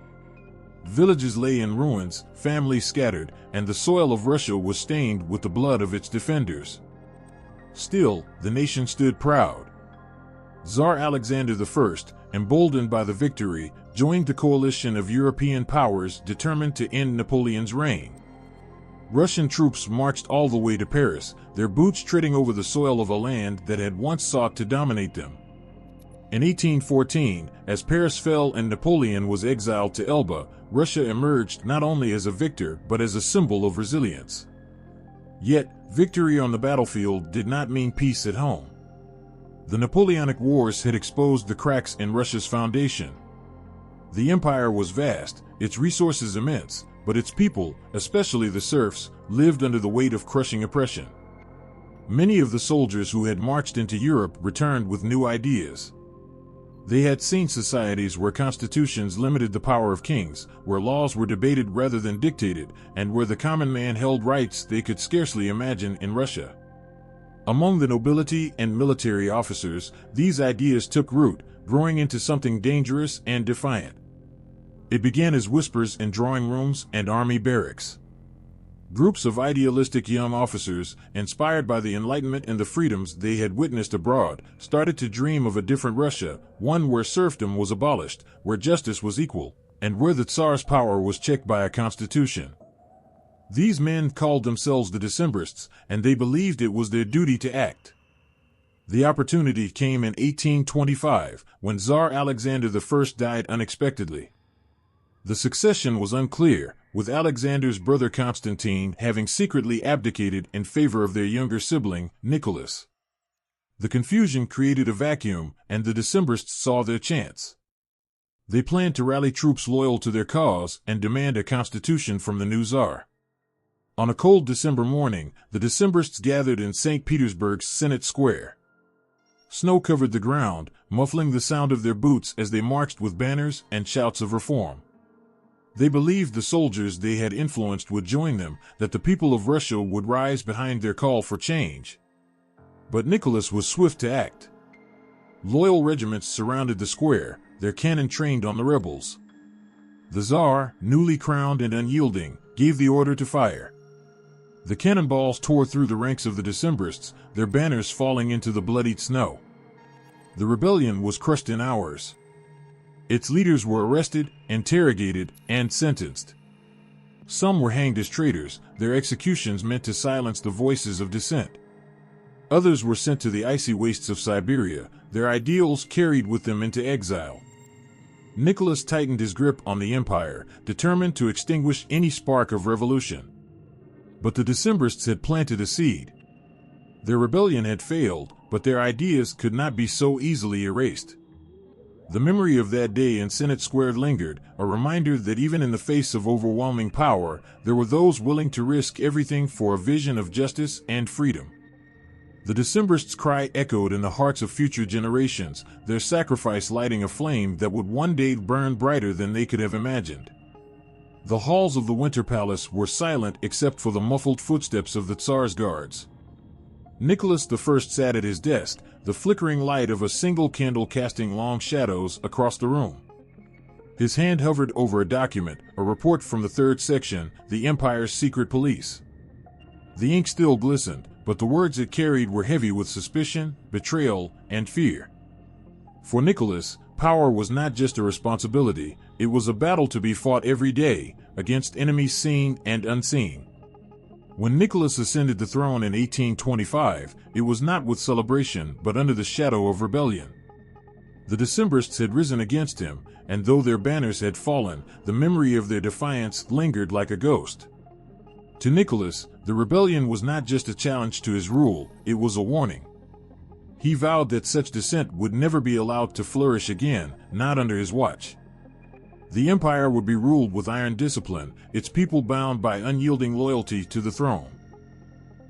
Villages lay in ruins, families scattered, and the soil of Russia was stained with the blood of its defenders. Still, the nation stood proud. Tsar Alexander I, emboldened by the victory, joined the coalition of European powers determined to end Napoleon's reign. Russian troops marched all the way to Paris, their boots treading over the soil of a land that had once sought to dominate them. In 1814, as Paris fell and Napoleon was exiled to Elba, Russia emerged not only as a victor but as a symbol of resilience. Yet, victory on the battlefield did not mean peace at home. The Napoleonic Wars had exposed the cracks in Russia's foundation. The empire was vast, its resources immense, but its people, especially the serfs, lived under the weight of crushing oppression. Many of the soldiers who had marched into Europe returned with new ideas. They had seen societies where constitutions limited the power of kings, where laws were debated rather than dictated, and where the common man held rights they could scarcely imagine in Russia. Among the nobility and military officers, these ideas took root, growing into something dangerous and defiant. It began as whispers in drawing rooms and army barracks. Groups of idealistic young officers, inspired by the Enlightenment and the freedoms they had witnessed abroad, started to dream of a different Russia, one where serfdom was abolished, where justice was equal, and where the Tsar's power was checked by a constitution. These men called themselves the Decembrists, and they believed it was their duty to act. The opportunity came in 1825, when Tsar Alexander I died unexpectedly. The succession was unclear, with Alexander's brother Constantine having secretly abdicated in favor of their younger sibling, Nicholas. The confusion created a vacuum, and the Decembrists saw their chance. They planned to rally troops loyal to their cause and demand a constitution from the new Tsar. On a cold December morning, the Decembrists gathered in St. Petersburg's Senate Square. Snow covered the ground, muffling the sound of their boots as they marched with banners and shouts of reform. They believed the soldiers they had influenced would join them, that the people of Russia would rise behind their call for change. But Nicholas was swift to act. Loyal regiments surrounded the square, their cannon trained on the rebels. The Tsar, newly crowned and unyielding, gave the order to fire. The cannonballs tore through the ranks of the Decembrists, their banners falling into the bloodied snow. The rebellion was crushed in hours. Its leaders were arrested, interrogated, and sentenced. Some were hanged as traitors, their executions meant to silence the voices of dissent. Others were sent to the icy wastes of Siberia, their ideals carried with them into exile. Nicholas tightened his grip on the empire, determined to extinguish any spark of revolution. But the Decembrists had planted a seed. Their rebellion had failed, but their ideas could not be so easily erased. The memory of that day in Senate Square lingered, a reminder that even in the face of overwhelming power, there were those willing to risk everything for a vision of justice and freedom. The Decembrists' cry echoed in the hearts of future generations, their sacrifice lighting a flame that would one day burn brighter than they could have imagined. The halls of the Winter Palace were silent except for the muffled footsteps of the Tsar's guards. Nicholas I sat at his desk, the flickering light of a single candle casting long shadows across the room. His hand hovered over a document, a report from the third section, the Empire's secret police. The ink still glistened, but the words it carried were heavy with suspicion, betrayal, and fear. For Nicholas, power was not just a responsibility, it was a battle to be fought every day, against enemies seen and unseen. When Nicholas ascended the throne in 1825, it was not with celebration but under the shadow of rebellion. The Decembrists had risen against him, and though their banners had fallen, the memory of their defiance lingered like a ghost. To Nicholas, the rebellion was not just a challenge to his rule, it was a warning. He vowed that such dissent would never be allowed to flourish again, not under his watch. The empire would be ruled with iron discipline, its people bound by unyielding loyalty to the throne.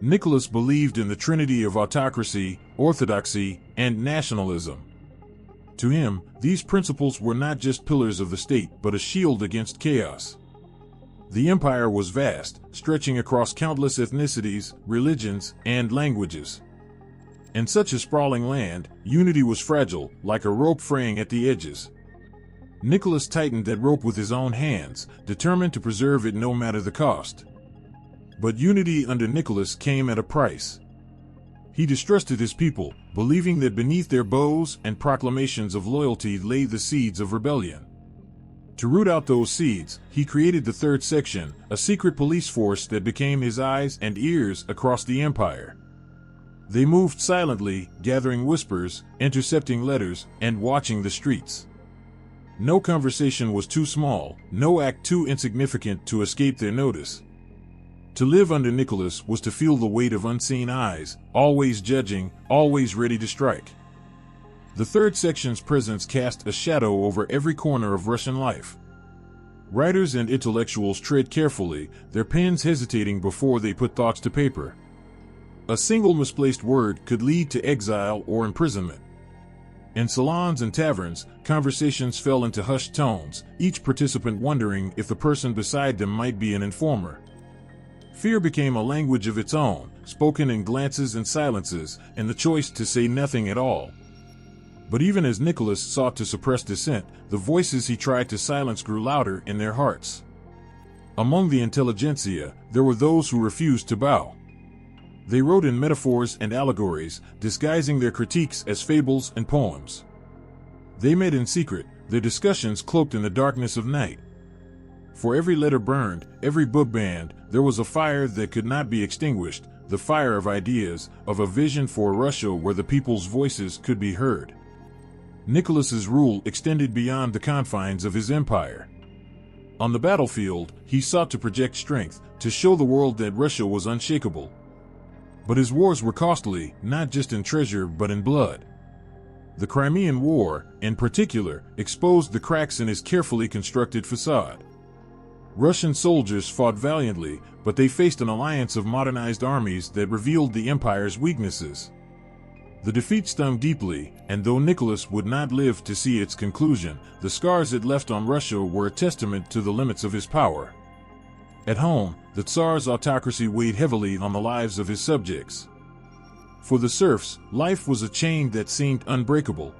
Nicholas believed in the trinity of autocracy, orthodoxy, and nationalism. To him, these principles were not just pillars of the state but a shield against chaos. The empire was vast, stretching across countless ethnicities, religions, and languages. In such a sprawling land, unity was fragile, like a rope fraying at the edges. Nicholas tightened that rope with his own hands, determined to preserve it no matter the cost. But unity under Nicholas came at a price. He distrusted his people, believing that beneath their bows and proclamations of loyalty lay the seeds of rebellion. To root out those seeds, he created the Third Section, a secret police force that became his eyes and ears across the empire. They moved silently, gathering whispers, intercepting letters, and watching the streets. No conversation was too small, no act too insignificant to escape their notice. To live under Nicholas was to feel the weight of unseen eyes, always judging, always ready to strike. The Third Section's presence cast a shadow over every corner of Russian life. Writers and intellectuals tread carefully, their pens hesitating before they put thoughts to paper. A single misplaced word could lead to exile or imprisonment. In salons and taverns, conversations fell into hushed tones, each participant wondering if the person beside them might be an informer. Fear became a language of its own, spoken in glances and silences, and the choice to say nothing at all. But even as Nicholas sought to suppress dissent, the voices he tried to silence grew louder in their hearts. Among the intelligentsia, there were those who refused to bow. They wrote in metaphors and allegories, disguising their critiques as fables and poems. They met in secret, their discussions cloaked in the darkness of night. For every letter burned, every book banned, there was a fire that could not be extinguished, the fire of ideas, of a vision for a Russia where the people's voices could be heard. Nicholas's rule extended beyond the confines of his empire. On the battlefield, he sought to project strength, to show the world that Russia was unshakable. But his wars were costly, not just in treasure but in blood. The Crimean War, in particular, exposed the cracks in his carefully constructed facade. Russian soldiers fought valiantly, but they faced an alliance of modernized armies that revealed the empire's weaknesses. The defeat stung deeply, and though Nicholas would not live to see its conclusion, the scars it left on Russia were a testament to the limits of his power. At home, the Tsar's autocracy weighed heavily on the lives of his subjects. For the serfs, life was a chain that seemed unbreakable.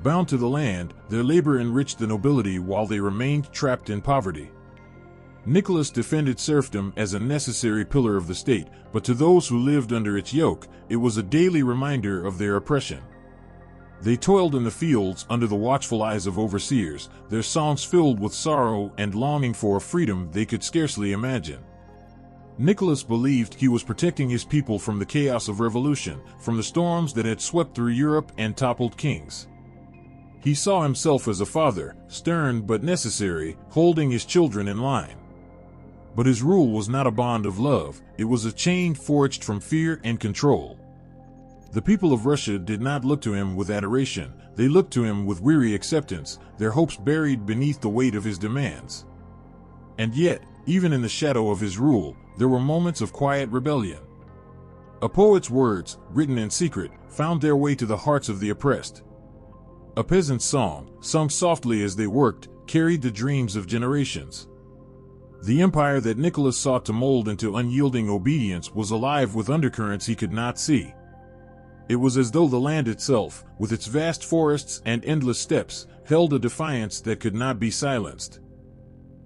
Bound to the land, their labor enriched the nobility while they remained trapped in poverty. Nicholas defended serfdom as a necessary pillar of the state, but to those who lived under its yoke, it was a daily reminder of their oppression. They toiled in the fields under the watchful eyes of overseers, their songs filled with sorrow and longing for a freedom they could scarcely imagine. Nicholas believed he was protecting his people from the chaos of revolution, from the storms that had swept through Europe and toppled kings. He saw himself as a father, stern but necessary, holding his children in line. But his rule was not a bond of love, it was a chain forged from fear and control. The people of Russia did not look to him with adoration, they looked to him with weary acceptance, their hopes buried beneath the weight of his demands. And yet, even in the shadow of his rule, there were moments of quiet rebellion. A poet's words, written in secret, found their way to the hearts of the oppressed. A peasant's song, sung softly as they worked, carried the dreams of generations. The empire that Nicholas sought to mold into unyielding obedience was alive with undercurrents he could not see. It was as though the land itself, with its vast forests and endless steppes, held a defiance that could not be silenced.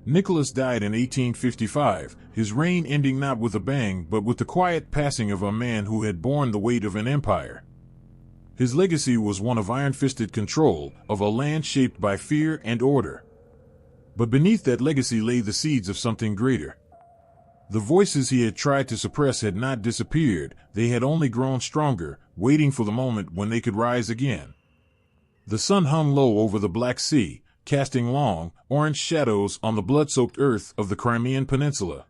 Nicholas died in 1855, his reign ending not with a bang but with the quiet passing of a man who had borne the weight of an empire. His legacy was one of iron-fisted control, of a land shaped by fear and order. But beneath that legacy lay the seeds of something greater. The voices he had tried to suppress had not disappeared, they had only grown stronger, waiting for the moment when they could rise again. The sun hung low over the Black Sea, casting long, orange shadows on the blood-soaked earth of the Crimean Peninsula.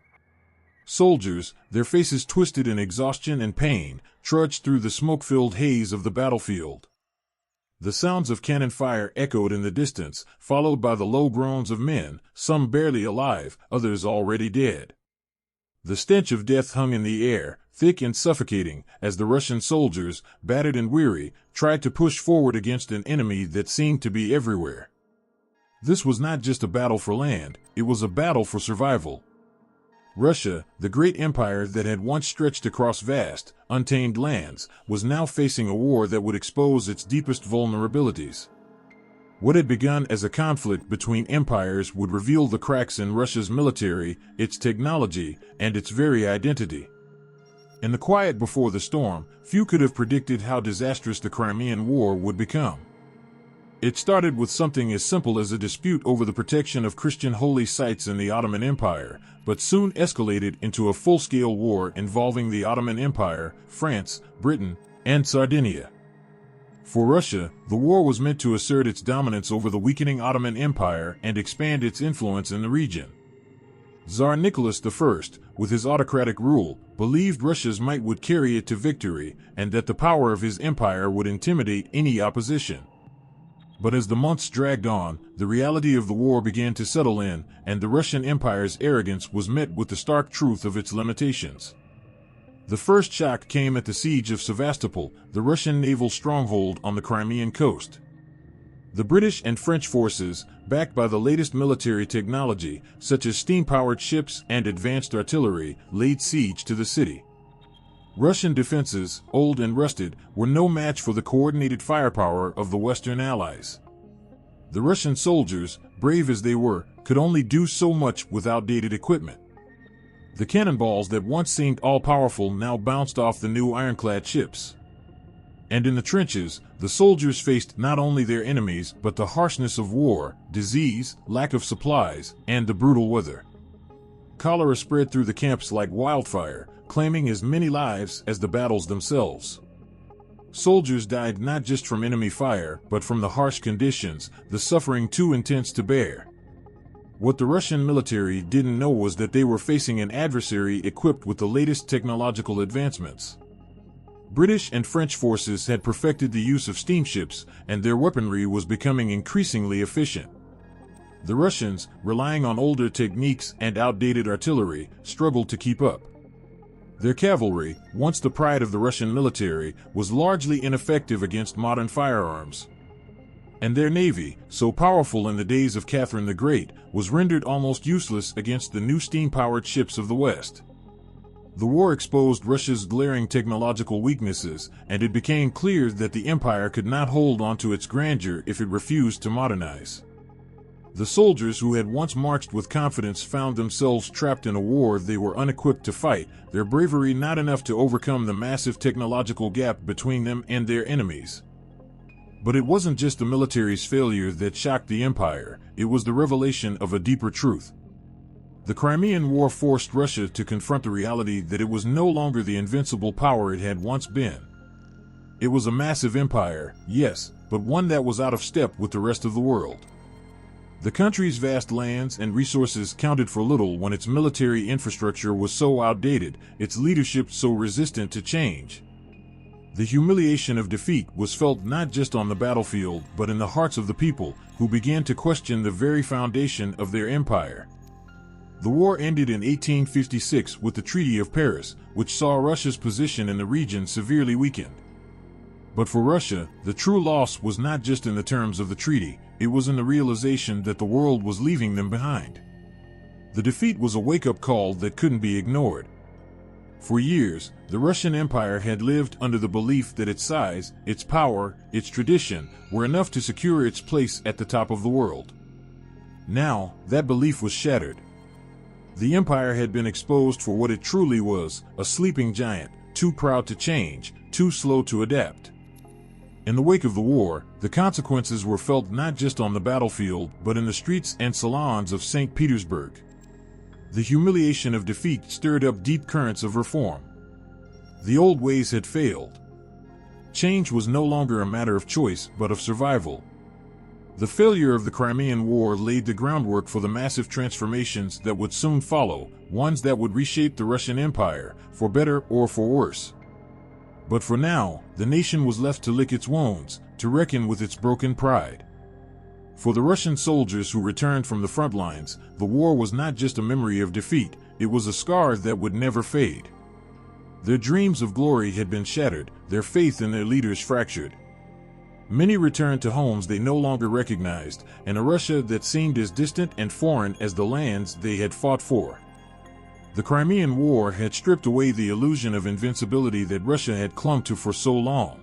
Soldiers, their faces twisted in exhaustion and pain, trudged through the smoke-filled haze of the battlefield. The sounds of cannon fire echoed in the distance, followed by the low groans of men, some barely alive, others already dead. The stench of death hung in the air, thick and suffocating, as the Russian soldiers, battered and weary, tried to push forward against an enemy that seemed to be everywhere. This was not just a battle for land, it was a battle for survival. Russia, the great empire that had once stretched across vast, untamed lands, was now facing a war that would expose its deepest vulnerabilities. What had begun as a conflict between empires would reveal the cracks in Russia's military, its technology, and its very identity. In the quiet before the storm, few could have predicted how disastrous the Crimean War would become. It started with something as simple as a dispute over the protection of Christian holy sites in the Ottoman Empire, but soon escalated into a full-scale war involving the Ottoman Empire, France, Britain, and Sardinia. For Russia, the war was meant to assert its dominance over the weakening Ottoman Empire and expand its influence in the region. Tsar Nicholas I, with his autocratic rule, believed Russia's might would carry it to victory, and that the power of his empire would intimidate any opposition. But as the months dragged on, the reality of the war began to settle in, and the Russian Empire's arrogance was met with the stark truth of its limitations. The first shock came at the siege of Sevastopol, the Russian naval stronghold on the Crimean coast. The British and French forces, backed by the latest military technology, such as steam-powered ships and advanced artillery, laid siege to the city. Russian defenses, old and rusted, were no match for the coordinated firepower of the Western allies. The Russian soldiers, brave as they were, could only do so much with outdated equipment. The cannonballs that once seemed all-powerful now bounced off the new ironclad ships. And in the trenches, the soldiers faced not only their enemies but the harshness of war, disease, lack of supplies, and the brutal weather. Cholera spread through the camps like wildfire, claiming as many lives as the battles themselves. Soldiers died not just from enemy fire, but from the harsh conditions, the suffering too intense to bear. What the Russian military didn't know was that they were facing an adversary equipped with the latest technological advancements. British and French forces had perfected the use of steamships, and their weaponry was becoming increasingly efficient. The Russians, relying on older techniques and outdated artillery, struggled to keep up. Their cavalry, once the pride of the Russian military, was largely ineffective against modern firearms. And their navy, so powerful in the days of Catherine the Great, was rendered almost useless against the new steam-powered ships of the West. The war exposed Russia's glaring technological weaknesses, and it became clear that the empire could not hold on to its grandeur if it refused to modernize. The soldiers who had once marched with confidence found themselves trapped in a war they were unequipped to fight, their bravery not enough to overcome the massive technological gap between them and their enemies. But it wasn't just the military's failure that shocked the empire, it was the revelation of a deeper truth. The Crimean War forced Russia to confront the reality that it was no longer the invincible power it had once been. It was a massive empire, yes, but one that was out of step with the rest of the world. The country's vast lands and resources counted for little when its military infrastructure was so outdated, its leadership so resistant to change. The humiliation of defeat was felt not just on the battlefield but in the hearts of the people, who began to question the very foundation of their empire. The war ended in 1856 with the Treaty of Paris, which saw Russia's position in the region severely weakened. But for Russia, the true loss was not just in the terms of the treaty, it was in the realization that the world was leaving them behind. The defeat was a wake-up call that couldn't be ignored. For years, the Russian Empire had lived under the belief that its size, its power, its tradition were enough to secure its place at the top of the world. Now, that belief was shattered. The empire had been exposed for what it truly was, a sleeping giant, too proud to change, too slow to adapt. In the wake of the war, the consequences were felt not just on the battlefield but in the streets and salons of St. Petersburg. The humiliation of defeat stirred up deep currents of reform. The old ways had failed. Change was no longer a matter of choice but of survival. The failure of the Crimean War laid the groundwork for the massive transformations that would soon follow, ones that would reshape the Russian Empire, for better or for worse. But for now, the nation was left to lick its wounds, to reckon with its broken pride. For the Russian soldiers who returned from the front lines, the war was not just a memory of defeat, it was a scar that would never fade. Their dreams of glory had been shattered, their faith in their leaders fractured. Many returned to homes they no longer recognized, and a Russia that seemed as distant and foreign as the lands they had fought for. The Crimean War had stripped away the illusion of invincibility that Russia had clung to for so long.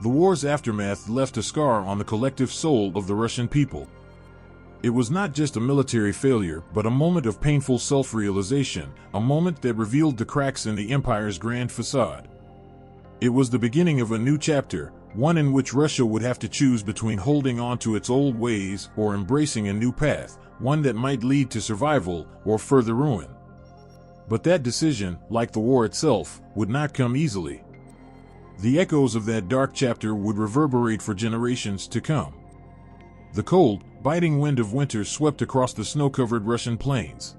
The war's aftermath left a scar on the collective soul of the Russian people. It was not just a military failure, but a moment of painful self-realization, a moment that revealed the cracks in the empire's grand facade. It was the beginning of a new chapter, one in which Russia would have to choose between holding on to its old ways or embracing a new path, one that might lead to survival or further ruin. But that decision, like the war itself, would not come easily. The echoes of that dark chapter would reverberate for generations to come. The cold, biting wind of winter swept across the snow-covered Russian plains.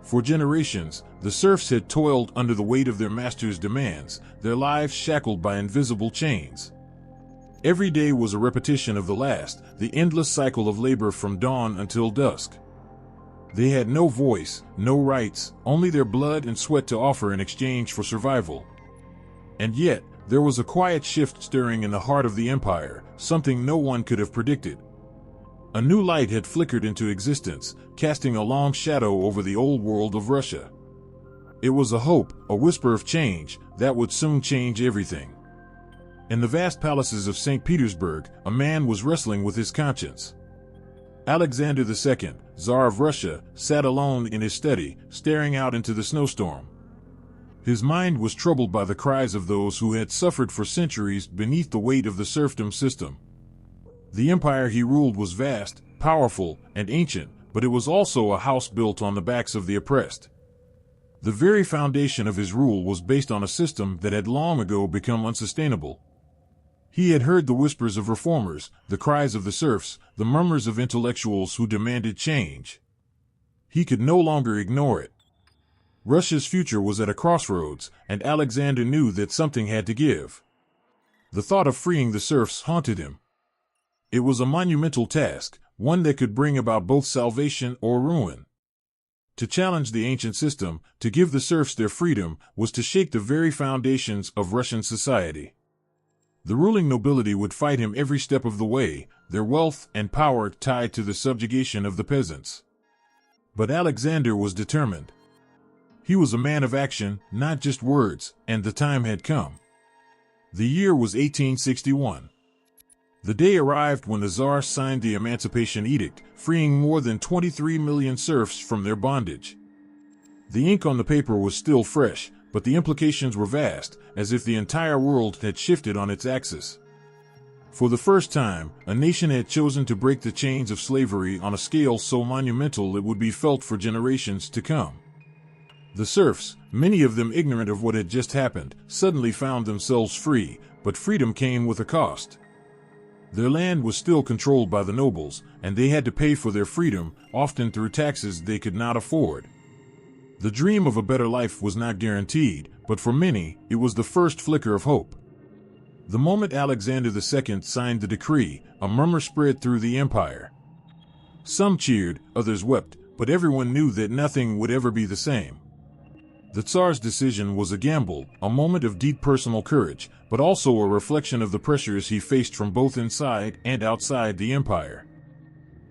For generations, the serfs had toiled under the weight of their masters' demands, their lives shackled by invisible chains. Every day was a repetition of the last, the endless cycle of labor from dawn until dusk. They had no voice, no rights, only their blood and sweat to offer in exchange for survival. And yet, there was a quiet shift stirring in the heart of the empire, something no one could have predicted. A new light had flickered into existence, casting a long shadow over the old world of Russia. It was a hope, a whisper of change, that would soon change everything. In the vast palaces of St. Petersburg, a man was wrestling with his conscience. Alexander II, Tsar of Russia, sat alone in his study, staring out into the snowstorm. His mind was troubled by the cries of those who had suffered for centuries beneath the weight of the serfdom system. The empire he ruled was vast, powerful, and ancient, but it was also a house built on the backs of the oppressed. The very foundation of his rule was based on a system that had long ago become unsustainable. He had heard the whispers of reformers, the cries of the serfs, the murmurs of intellectuals who demanded change. He could no longer ignore it. Russia's future was at a crossroads, and Alexander knew that something had to give. The thought of freeing the serfs haunted him. It was a monumental task, one that could bring about both salvation or ruin. To challenge the ancient system, to give the serfs their freedom, was to shake the very foundations of Russian society. The ruling nobility would fight him every step of the way, their wealth and power tied to the subjugation of the peasants. But Alexander was determined. He was a man of action, not just words, and the time had come. The year was 1861. The day arrived when the Tsar signed the Emancipation Edict, freeing more than 23 million serfs from their bondage. The ink on the paper was still fresh, but the implications were vast, as if the entire world had shifted on its axis. For the first time, a nation had chosen to break the chains of slavery on a scale so monumental it would be felt for generations to come. The serfs, many of them ignorant of what had just happened, suddenly found themselves free, but freedom came with a cost. Their land was still controlled by the nobles, and they had to pay for their freedom, often through taxes they could not afford. The dream of a better life was not guaranteed, but for many, it was the first flicker of hope. The moment Alexander II signed the decree, a murmur spread through the empire. Some cheered, others wept, but everyone knew that nothing would ever be the same. The Tsar's decision was a gamble, a moment of deep personal courage, but also a reflection of the pressures he faced from both inside and outside the empire.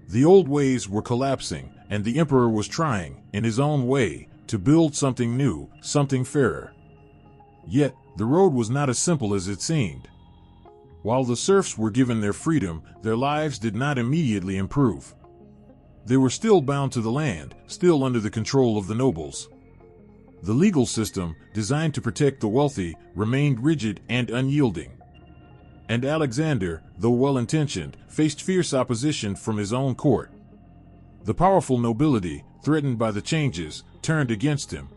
The old ways were collapsing, and the emperor was trying, in his own way, to build something new, something fairer. Yet, the road was not as simple as it seemed. While the serfs were given their freedom, their lives did not immediately improve. They were still bound to the land, still under the control of the nobles. The legal system, designed to protect the wealthy, remained rigid and unyielding. And Alexander, though well-intentioned, faced fierce opposition from his own court. The powerful nobility, threatened by the changes, turned against him.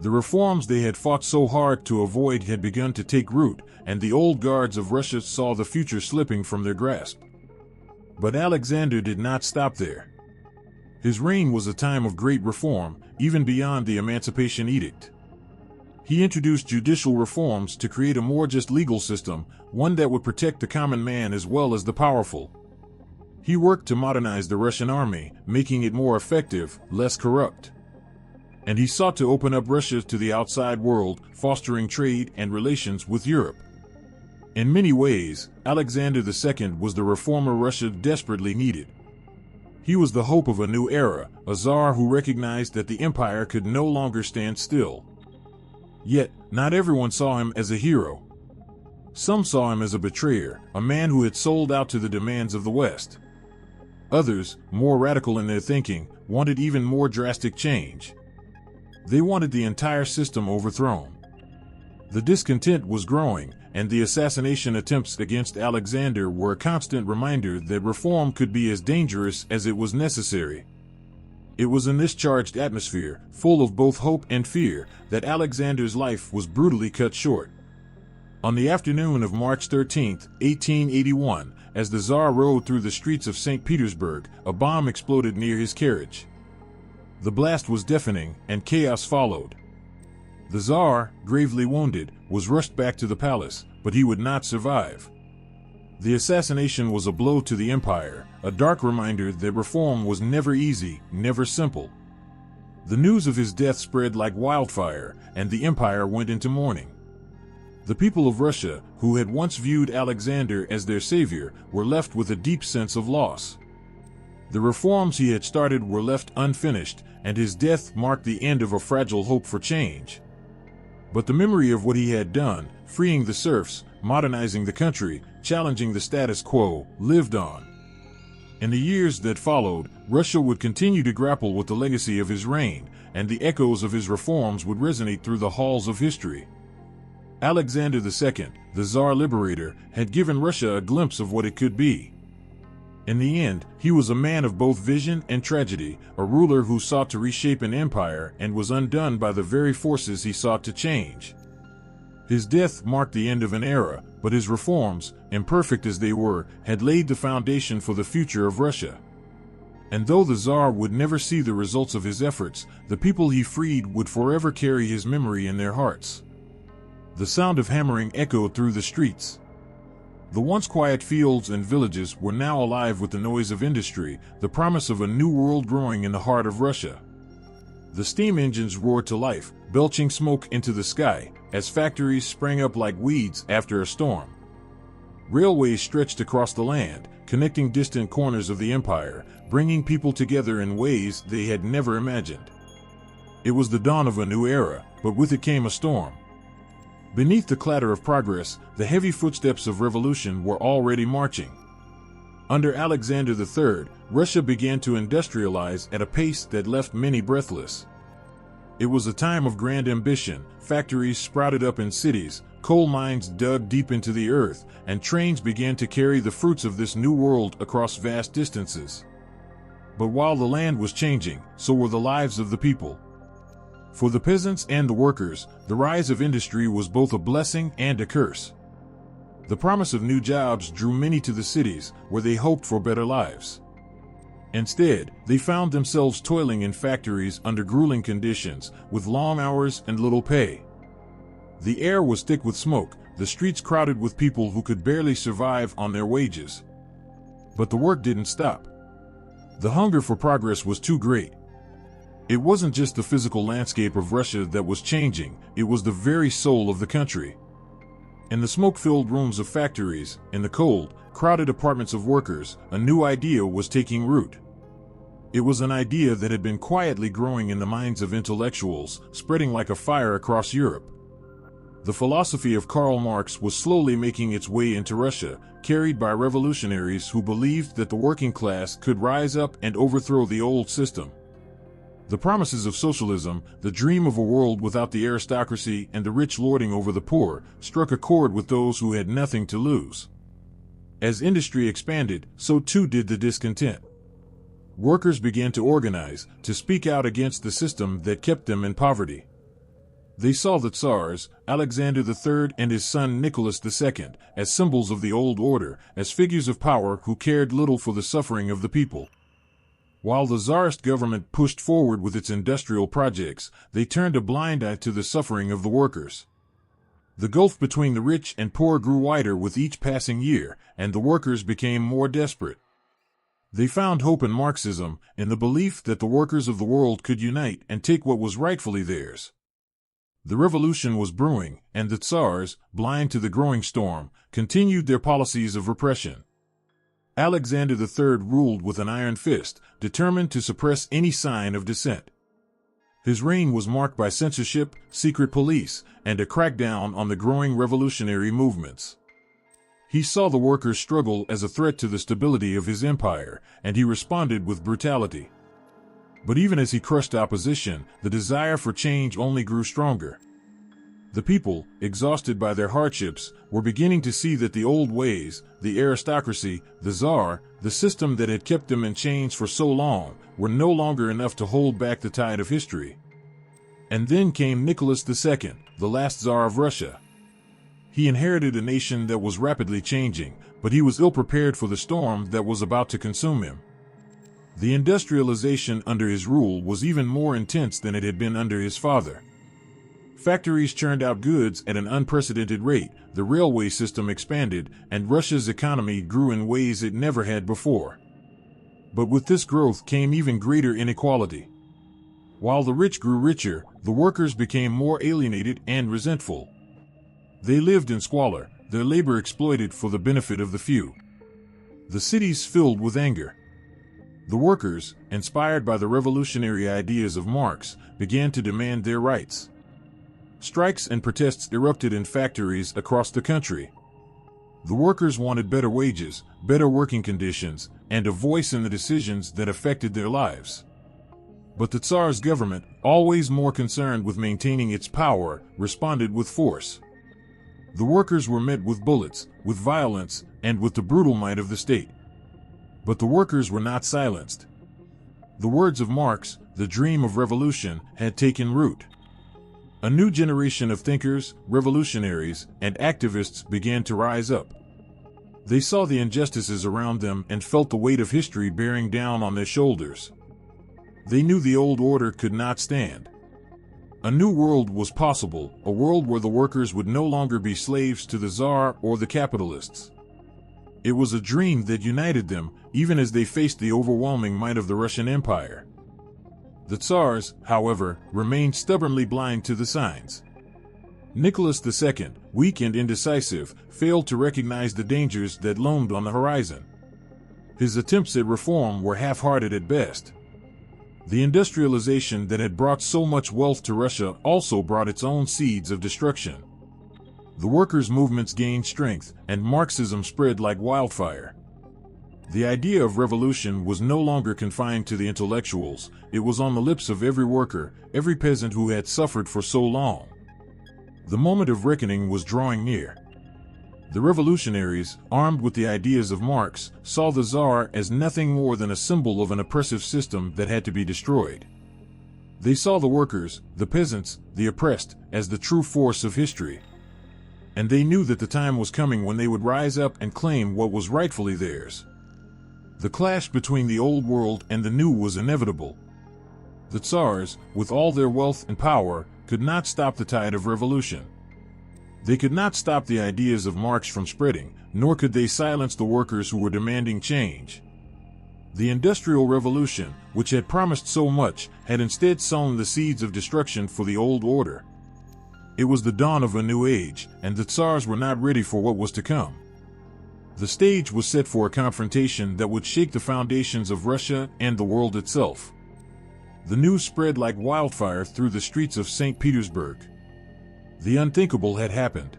The reforms they had fought so hard to avoid had begun to take root, and the old guards of Russia saw the future slipping from their grasp. But Alexander did not stop there. His reign was a time of great reform, even beyond the Emancipation Edict. He introduced judicial reforms to create a more just legal system, one that would protect the common man as well as the powerful. He worked to modernize the Russian army, making it more effective, less corrupt. And he sought to open up Russia to the outside world, fostering trade and relations with Europe. In many ways, Alexander II was the reformer Russia desperately needed. He was the hope of a new era, a Tsar who recognized that the empire could no longer stand still. Yet, not everyone saw him as a hero. Some saw him as a betrayer, a man who had sold out to the demands of the West. Others, more radical in their thinking, wanted even more drastic change. They wanted the entire system overthrown. The discontent was growing, and the assassination attempts against Alexander were a constant reminder that reform could be as dangerous as it was necessary. It was in this charged atmosphere, full of both hope and fear, that Alexander's life was brutally cut short. On the afternoon of March 13, 1881, as the Tsar rode through the streets of St. Petersburg, a bomb exploded near his carriage. The blast was deafening, and chaos followed. The Tsar, gravely wounded, was rushed back to the palace, but he would not survive. The assassination was a blow to the empire, a dark reminder that reform was never easy, never simple. The news of his death spread like wildfire, and the empire went into mourning. The people of Russia, who had once viewed Alexander as their savior, were left with a deep sense of loss. The reforms he had started were left unfinished, and his death marked the end of a fragile hope for change. But the memory of what he had done, freeing the serfs, modernizing the country, challenging the status quo, lived on. In the years that followed, Russia would continue to grapple with the legacy of his reign, and the echoes of his reforms would resonate through the halls of history. Alexander II, the Tsar Liberator, had given Russia a glimpse of what it could be. In the end, he was a man of both vision and tragedy, a ruler who sought to reshape an empire and was undone by the very forces he sought to change. His death marked the end of an era, but his reforms, imperfect as they were, had laid the foundation for the future of Russia. And though the Tsar would never see the results of his efforts, the people he freed would forever carry his memory in their hearts. The sound of hammering echoed through the streets. The once quiet fields and villages were now alive with the noise of industry, the promise of a new world growing in the heart of Russia. The steam engines roared to life, belching smoke into the sky, as factories sprang up like weeds after a storm. Railways stretched across the land, connecting distant corners of the empire, bringing people together in ways they had never imagined. It was the dawn of a new era, but with it came a storm. Beneath the clatter of progress, the heavy footsteps of revolution were already marching. Under Alexander III, Russia began to industrialize at a pace that left many breathless. It was a time of grand ambition. Factories sprouted up in cities, coal mines dug deep into the earth, and trains began to carry the fruits of this new world across vast distances. But while the land was changing, so were the lives of the people. For the peasants and the workers, the rise of industry was both a blessing and a curse. The promise of new jobs drew many to the cities, where they hoped for better lives. Instead, they found themselves toiling in factories under grueling conditions, with long hours and little pay. The air was thick with smoke, the streets crowded with people who could barely survive on their wages. But the work didn't stop. The hunger for progress was too great. It wasn't just the physical landscape of Russia that was changing, it was the very soul of the country. In the smoke-filled rooms of factories, in the cold, crowded apartments of workers, a new idea was taking root. It was an idea that had been quietly growing in the minds of intellectuals, spreading like a fire across Europe. The philosophy of Karl Marx was slowly making its way into Russia, carried by revolutionaries who believed that the working class could rise up and overthrow the old system. The promises of socialism, the dream of a world without the aristocracy and the rich lording over the poor, struck a chord with those who had nothing to lose. As industry expanded, so too did the discontent. Workers began to organize, to speak out against the system that kept them in poverty. They saw the Tsars, Alexander III and his son Nicholas II, as symbols of the old order, as figures of power who cared little for the suffering of the people. While the Tsarist government pushed forward with its industrial projects, they turned a blind eye to the suffering of the workers. The gulf between the rich and poor grew wider with each passing year, and the workers became more desperate. They found hope in Marxism, in the belief that the workers of the world could unite and take what was rightfully theirs. The revolution was brewing, and the Tsars, blind to the growing storm, continued their policies of repression. Alexander III ruled with an iron fist, determined to suppress any sign of dissent. His reign was marked by censorship, secret police, and a crackdown on the growing revolutionary movements. He saw the workers' struggle as a threat to the stability of his empire, and he responded with brutality. But even as he crushed opposition, the desire for change only grew stronger. The people, exhausted by their hardships, were beginning to see that the old ways, the aristocracy, the Tsar, the system that had kept them in chains for so long, were no longer enough to hold back the tide of history. And then came Nicholas II, the last Tsar of Russia. He inherited a nation that was rapidly changing, but he was ill-prepared for the storm that was about to consume him. The industrialization under his rule was even more intense than it had been under his father. Factories churned out goods at an unprecedented rate, the railway system expanded, and Russia's economy grew in ways it never had before. But with this growth came even greater inequality. While the rich grew richer, the workers became more alienated and resentful. They lived in squalor, their labor exploited for the benefit of the few. The cities filled with anger. The workers, inspired by the revolutionary ideas of Marx, began to demand their rights. Strikes and protests erupted in factories across the country. The workers wanted better wages, better working conditions, and a voice in the decisions that affected their lives. But the Tsar's government, always more concerned with maintaining its power, responded with force. The workers were met with bullets, with violence, and with the brutal might of the state. But the workers were not silenced. The words of Marx, the dream of revolution, had taken root. A new generation of thinkers, revolutionaries, and activists began to rise up. They saw the injustices around them and felt the weight of history bearing down on their shoulders. They knew the old order could not stand. A new world was possible, a world where the workers would no longer be slaves to the Tsar or the capitalists. It was a dream that united them, even as they faced the overwhelming might of the Russian Empire. The Tsars, however, remained stubbornly blind to the signs. Nicholas II, weak and indecisive, failed to recognize the dangers that loomed on the horizon. His attempts at reform were half-hearted at best. The industrialization that had brought so much wealth to Russia also brought its own seeds of destruction. The workers' movements gained strength, and Marxism spread like wildfire. The idea of revolution was no longer confined to the intellectuals, it was on the lips of every worker, every peasant who had suffered for so long. The moment of reckoning was drawing near. The revolutionaries, armed with the ideas of Marx, saw the Tsar as nothing more than a symbol of an oppressive system that had to be destroyed. They saw the workers, the peasants, the oppressed, as the true force of history. And they knew that the time was coming when they would rise up and claim what was rightfully theirs. The clash between the old world and the new was inevitable. The Tsars, with all their wealth and power, could not stop the tide of revolution. They could not stop the ideas of Marx from spreading, nor could they silence the workers who were demanding change. The Industrial Revolution, which had promised so much, had instead sown the seeds of destruction for the old order. It was the dawn of a new age, and the Tsars were not ready for what was to come. The stage was set for a confrontation that would shake the foundations of Russia and the world itself. The news spread like wildfire through the streets of St. Petersburg. The unthinkable had happened.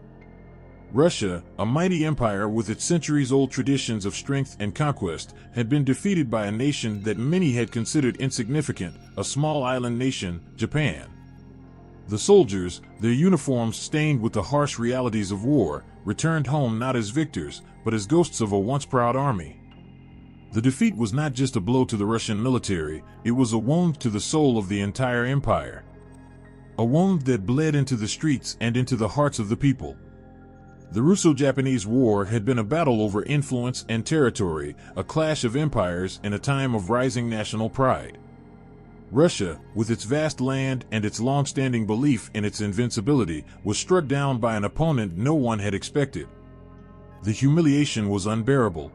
Russia, a mighty empire with its centuries-old traditions of strength and conquest, had been defeated by a nation that many had considered insignificant, a small island nation, Japan. The soldiers, their uniforms stained with the harsh realities of war, returned home not as victors, but as ghosts of a once proud army. The defeat was not just a blow to the Russian military, it was a wound to the soul of the entire empire. A wound that bled into the streets and into the hearts of the people. The Russo-Japanese War had been a battle over influence and territory, a clash of empires in a time of rising national pride. Russia, with its vast land and its long-standing belief in its invincibility, was struck down by an opponent no one had expected. The humiliation was unbearable.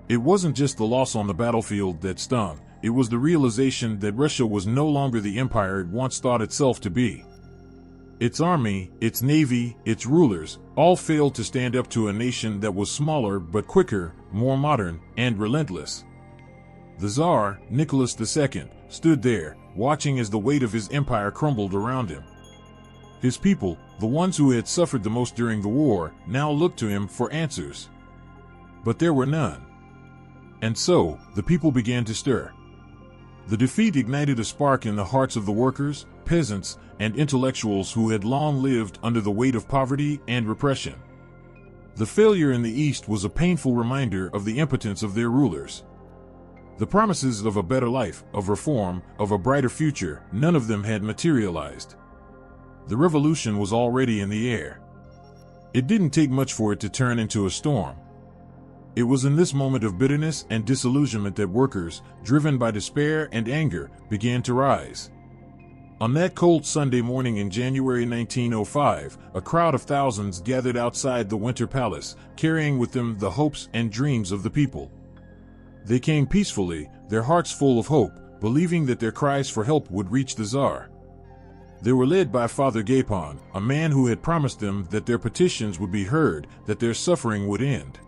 It wasn't just the loss on the battlefield that stung, it was the realization that Russia was no longer the empire it once thought itself to be. Its army, its navy, its rulers, all failed to stand up to a nation that was smaller but quicker, more modern, and relentless. The Tsar, Nicholas II, stood there, watching as the weight of his empire crumbled around him. His people, the ones who had suffered the most during the war, now looked to him for answers. But there were none. And so, the people began to stir. The defeat ignited a spark in the hearts of the workers, peasants, and intellectuals who had long lived under the weight of poverty and repression. The failure in the East was a painful reminder of the impotence of their rulers. The promises of a better life, of reform, of a brighter future, none of them had materialized. The revolution was already in the air. It didn't take much for it to turn into a storm. It was in this moment of bitterness and disillusionment that workers, driven by despair and anger, began to rise. On that cold Sunday morning in January 1905, a crowd of thousands gathered outside the Winter Palace, carrying with them the hopes and dreams of the people. They came peacefully, their hearts full of hope, believing that their cries for help would reach the Tsar. They were led by Father Gapon, a man who had promised them that their petitions would be heard, that their suffering would end.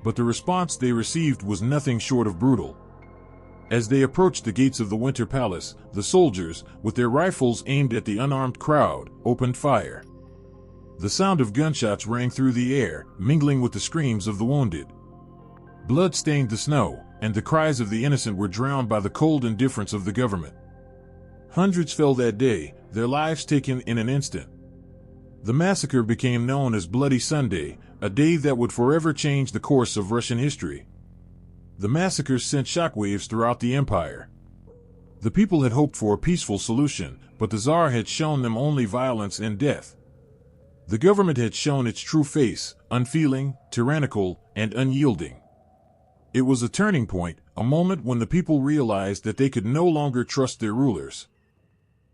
But the response they received was nothing short of brutal. As they approached the gates of the Winter Palace, the soldiers, with their rifles aimed at the unarmed crowd, opened fire. The sound of gunshots rang through the air, mingling with the screams of the wounded. Blood stained the snow, and the cries of the innocent were drowned by the cold indifference of the government. Hundreds fell that day, their lives taken in an instant. The massacre became known as Bloody Sunday, a day that would forever change the course of Russian history. The massacres sent shockwaves throughout the empire. The people had hoped for a peaceful solution, but the Tsar had shown them only violence and death. The government had shown its true face, unfeeling, tyrannical, and unyielding. It was a turning point, a moment when the people realized that they could no longer trust their rulers.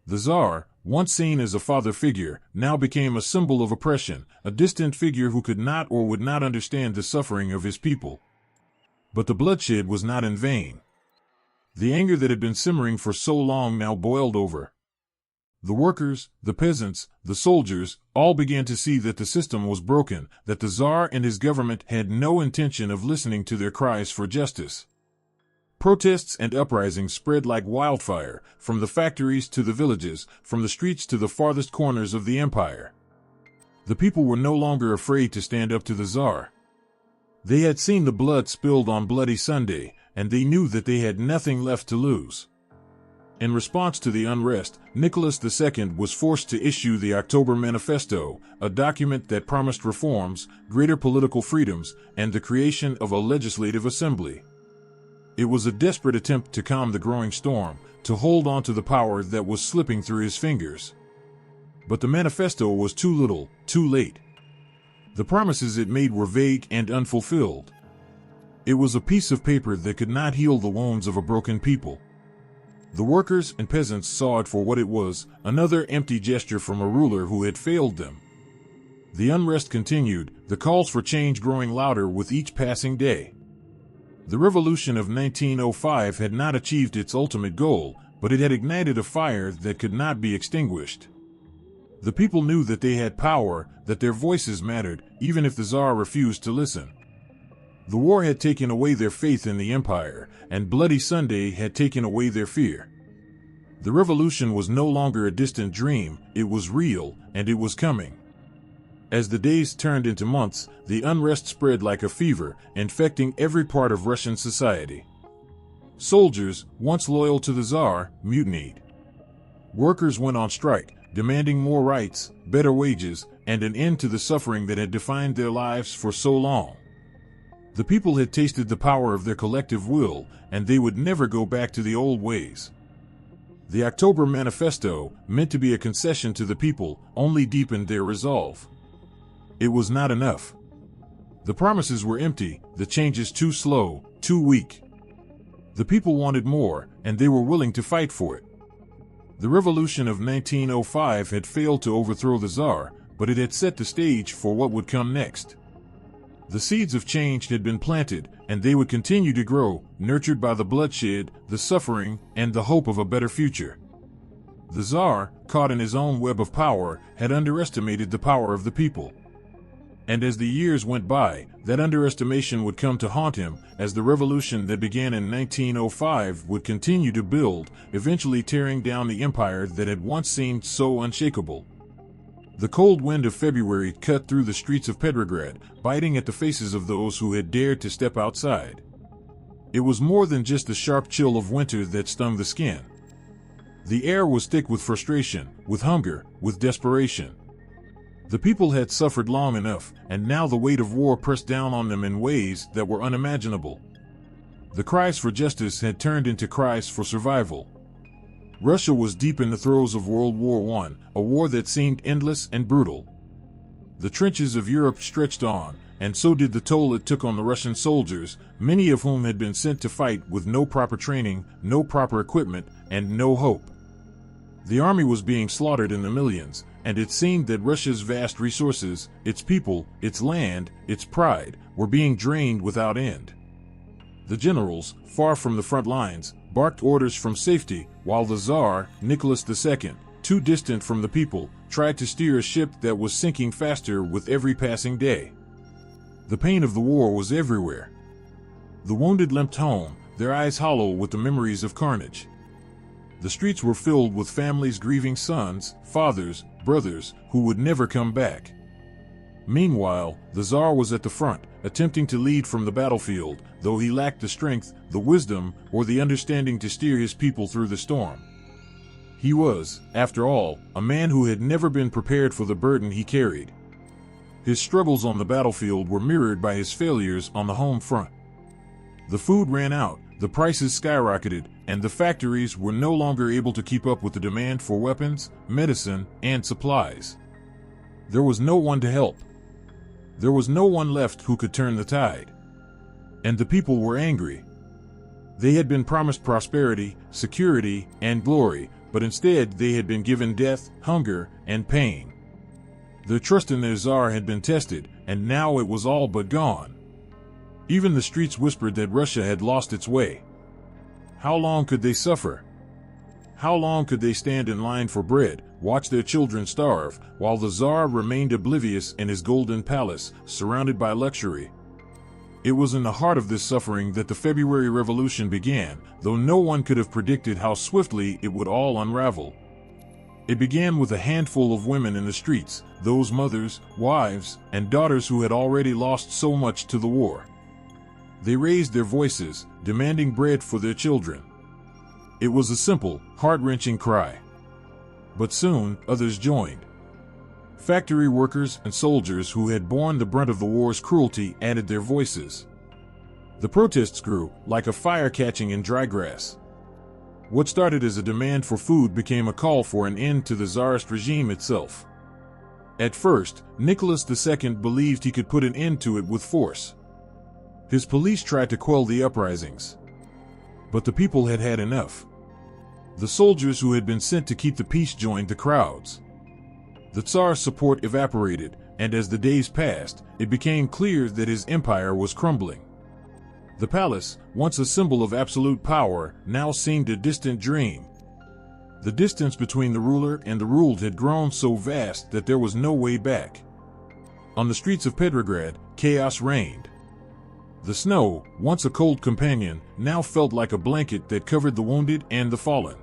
The Tsar, once seen as a father figure, now became a symbol of oppression, a distant figure who could not or would not understand the suffering of his people. But the bloodshed was not in vain. The anger that had been simmering for so long now boiled over. The workers, the peasants, the soldiers, all began to see that the system was broken, that the Tsar and his government had no intention of listening to their cries for justice. Protests and uprisings spread like wildfire, from the factories to the villages, from the streets to the farthest corners of the empire. The people were no longer afraid to stand up to the Tsar. They had seen the blood spilled on Bloody Sunday, and they knew that they had nothing left to lose. In response to the unrest, Nicholas II was forced to issue the October Manifesto, a document that promised reforms, greater political freedoms, and the creation of a legislative assembly. It was a desperate attempt to calm the growing storm, to hold on to the power that was slipping through his fingers. But the manifesto was too little, too late. The promises it made were vague and unfulfilled. It was a piece of paper that could not heal the wounds of a broken people. The workers and peasants saw it for what it was, another empty gesture from a ruler who had failed them. The unrest continued, the calls for change growing louder with each passing day. The revolution of 1905 had not achieved its ultimate goal, but it had ignited a fire that could not be extinguished. The people knew that they had power, that their voices mattered, even if the Tsar refused to listen. The war had taken away their faith in the empire, and Bloody Sunday had taken away their fear. The revolution was no longer a distant dream, it was real, and it was coming. As the days turned into months, the unrest spread like a fever, infecting every part of Russian society. Soldiers, once loyal to the Tsar, mutinied. Workers went on strike, demanding more rights, better wages, and an end to the suffering that had defined their lives for so long. The people had tasted the power of their collective will, and they would never go back to the old ways. The October Manifesto, meant to be a concession to the people, only deepened their resolve. It was not enough. The promises were empty, the changes too slow, too weak. The people wanted more, and they were willing to fight for it. The revolution of 1905 had failed to overthrow the Tsar, but it had set the stage for what would come next. The seeds of change had been planted, and they would continue to grow, nurtured by the bloodshed, the suffering, and the hope of a better future. The Tsar, caught in his own web of power, had underestimated the power of the people. And as the years went by, that underestimation would come to haunt him, as the revolution that began in 1905 would continue to build, eventually tearing down the empire that had once seemed so unshakable. The cold wind of February cut through the streets of Petrograd, biting at the faces of those who had dared to step outside. It was more than just the sharp chill of winter that stung the skin. The air was thick with frustration, with hunger, with desperation. The people had suffered long enough, and now the weight of war pressed down on them in ways that were unimaginable. The cries for justice had turned into cries for survival. Russia was deep in the throes of World War I, a war that seemed endless and brutal. The trenches of Europe stretched on, and so did the toll it took on the Russian soldiers, many of whom had been sent to fight with no proper training, no proper equipment, and no hope. The army was being slaughtered in the millions, and it seemed that Russia's vast resources, its people, its land, its pride, were being drained without end. The generals, far from the front lines, barked orders from safety, while the Tsar, Nicholas II, too distant from the people, tried to steer a ship that was sinking faster with every passing day. The pain of the war was everywhere. The wounded limped home, their eyes hollow with the memories of carnage. The streets were filled with families grieving sons, fathers, brothers, who would never come back. Meanwhile, the Tsar was at the front, attempting to lead from the battlefield, though he lacked the strength, the wisdom, or the understanding to steer his people through the storm. He was, after all, a man who had never been prepared for the burden he carried. His struggles on the battlefield were mirrored by his failures on the home front. The food ran out, the prices skyrocketed, and the factories were no longer able to keep up with the demand for weapons, medicine, and supplies. There was no one to help. There was no one left who could turn the tide. And the people were angry. They had been promised prosperity, security, and glory, but instead they had been given death, hunger, and pain. Their trust in their Tsar had been tested, and now it was all but gone. Even the streets whispered that Russia had lost its way. How long could they suffer? How long could they stand in line for bread, watch their children starve, while the Tsar remained oblivious in his golden palace, surrounded by luxury? It was in the heart of this suffering that the February Revolution began, though no one could have predicted how swiftly it would all unravel. It began with a handful of women in the streets, those mothers, wives, and daughters who had already lost so much to the war. They raised their voices, demanding bread for their children. It was a simple, heart-wrenching cry. But soon, others joined. Factory workers and soldiers who had borne the brunt of the war's cruelty added their voices. The protests grew, like a fire catching in dry grass. What started as a demand for food became a call for an end to the Tsarist regime itself. At first, Nicholas II believed he could put an end to it with force. His police tried to quell the uprisings. But the people had had enough. The soldiers who had been sent to keep the peace joined the crowds. The Tsar's support evaporated, and as the days passed, it became clear that his empire was crumbling. The palace, once a symbol of absolute power, now seemed a distant dream. The distance between the ruler and the ruled had grown so vast that there was no way back. On the streets of Petrograd, chaos reigned. The snow, once a cold companion, now felt like a blanket that covered the wounded and the fallen.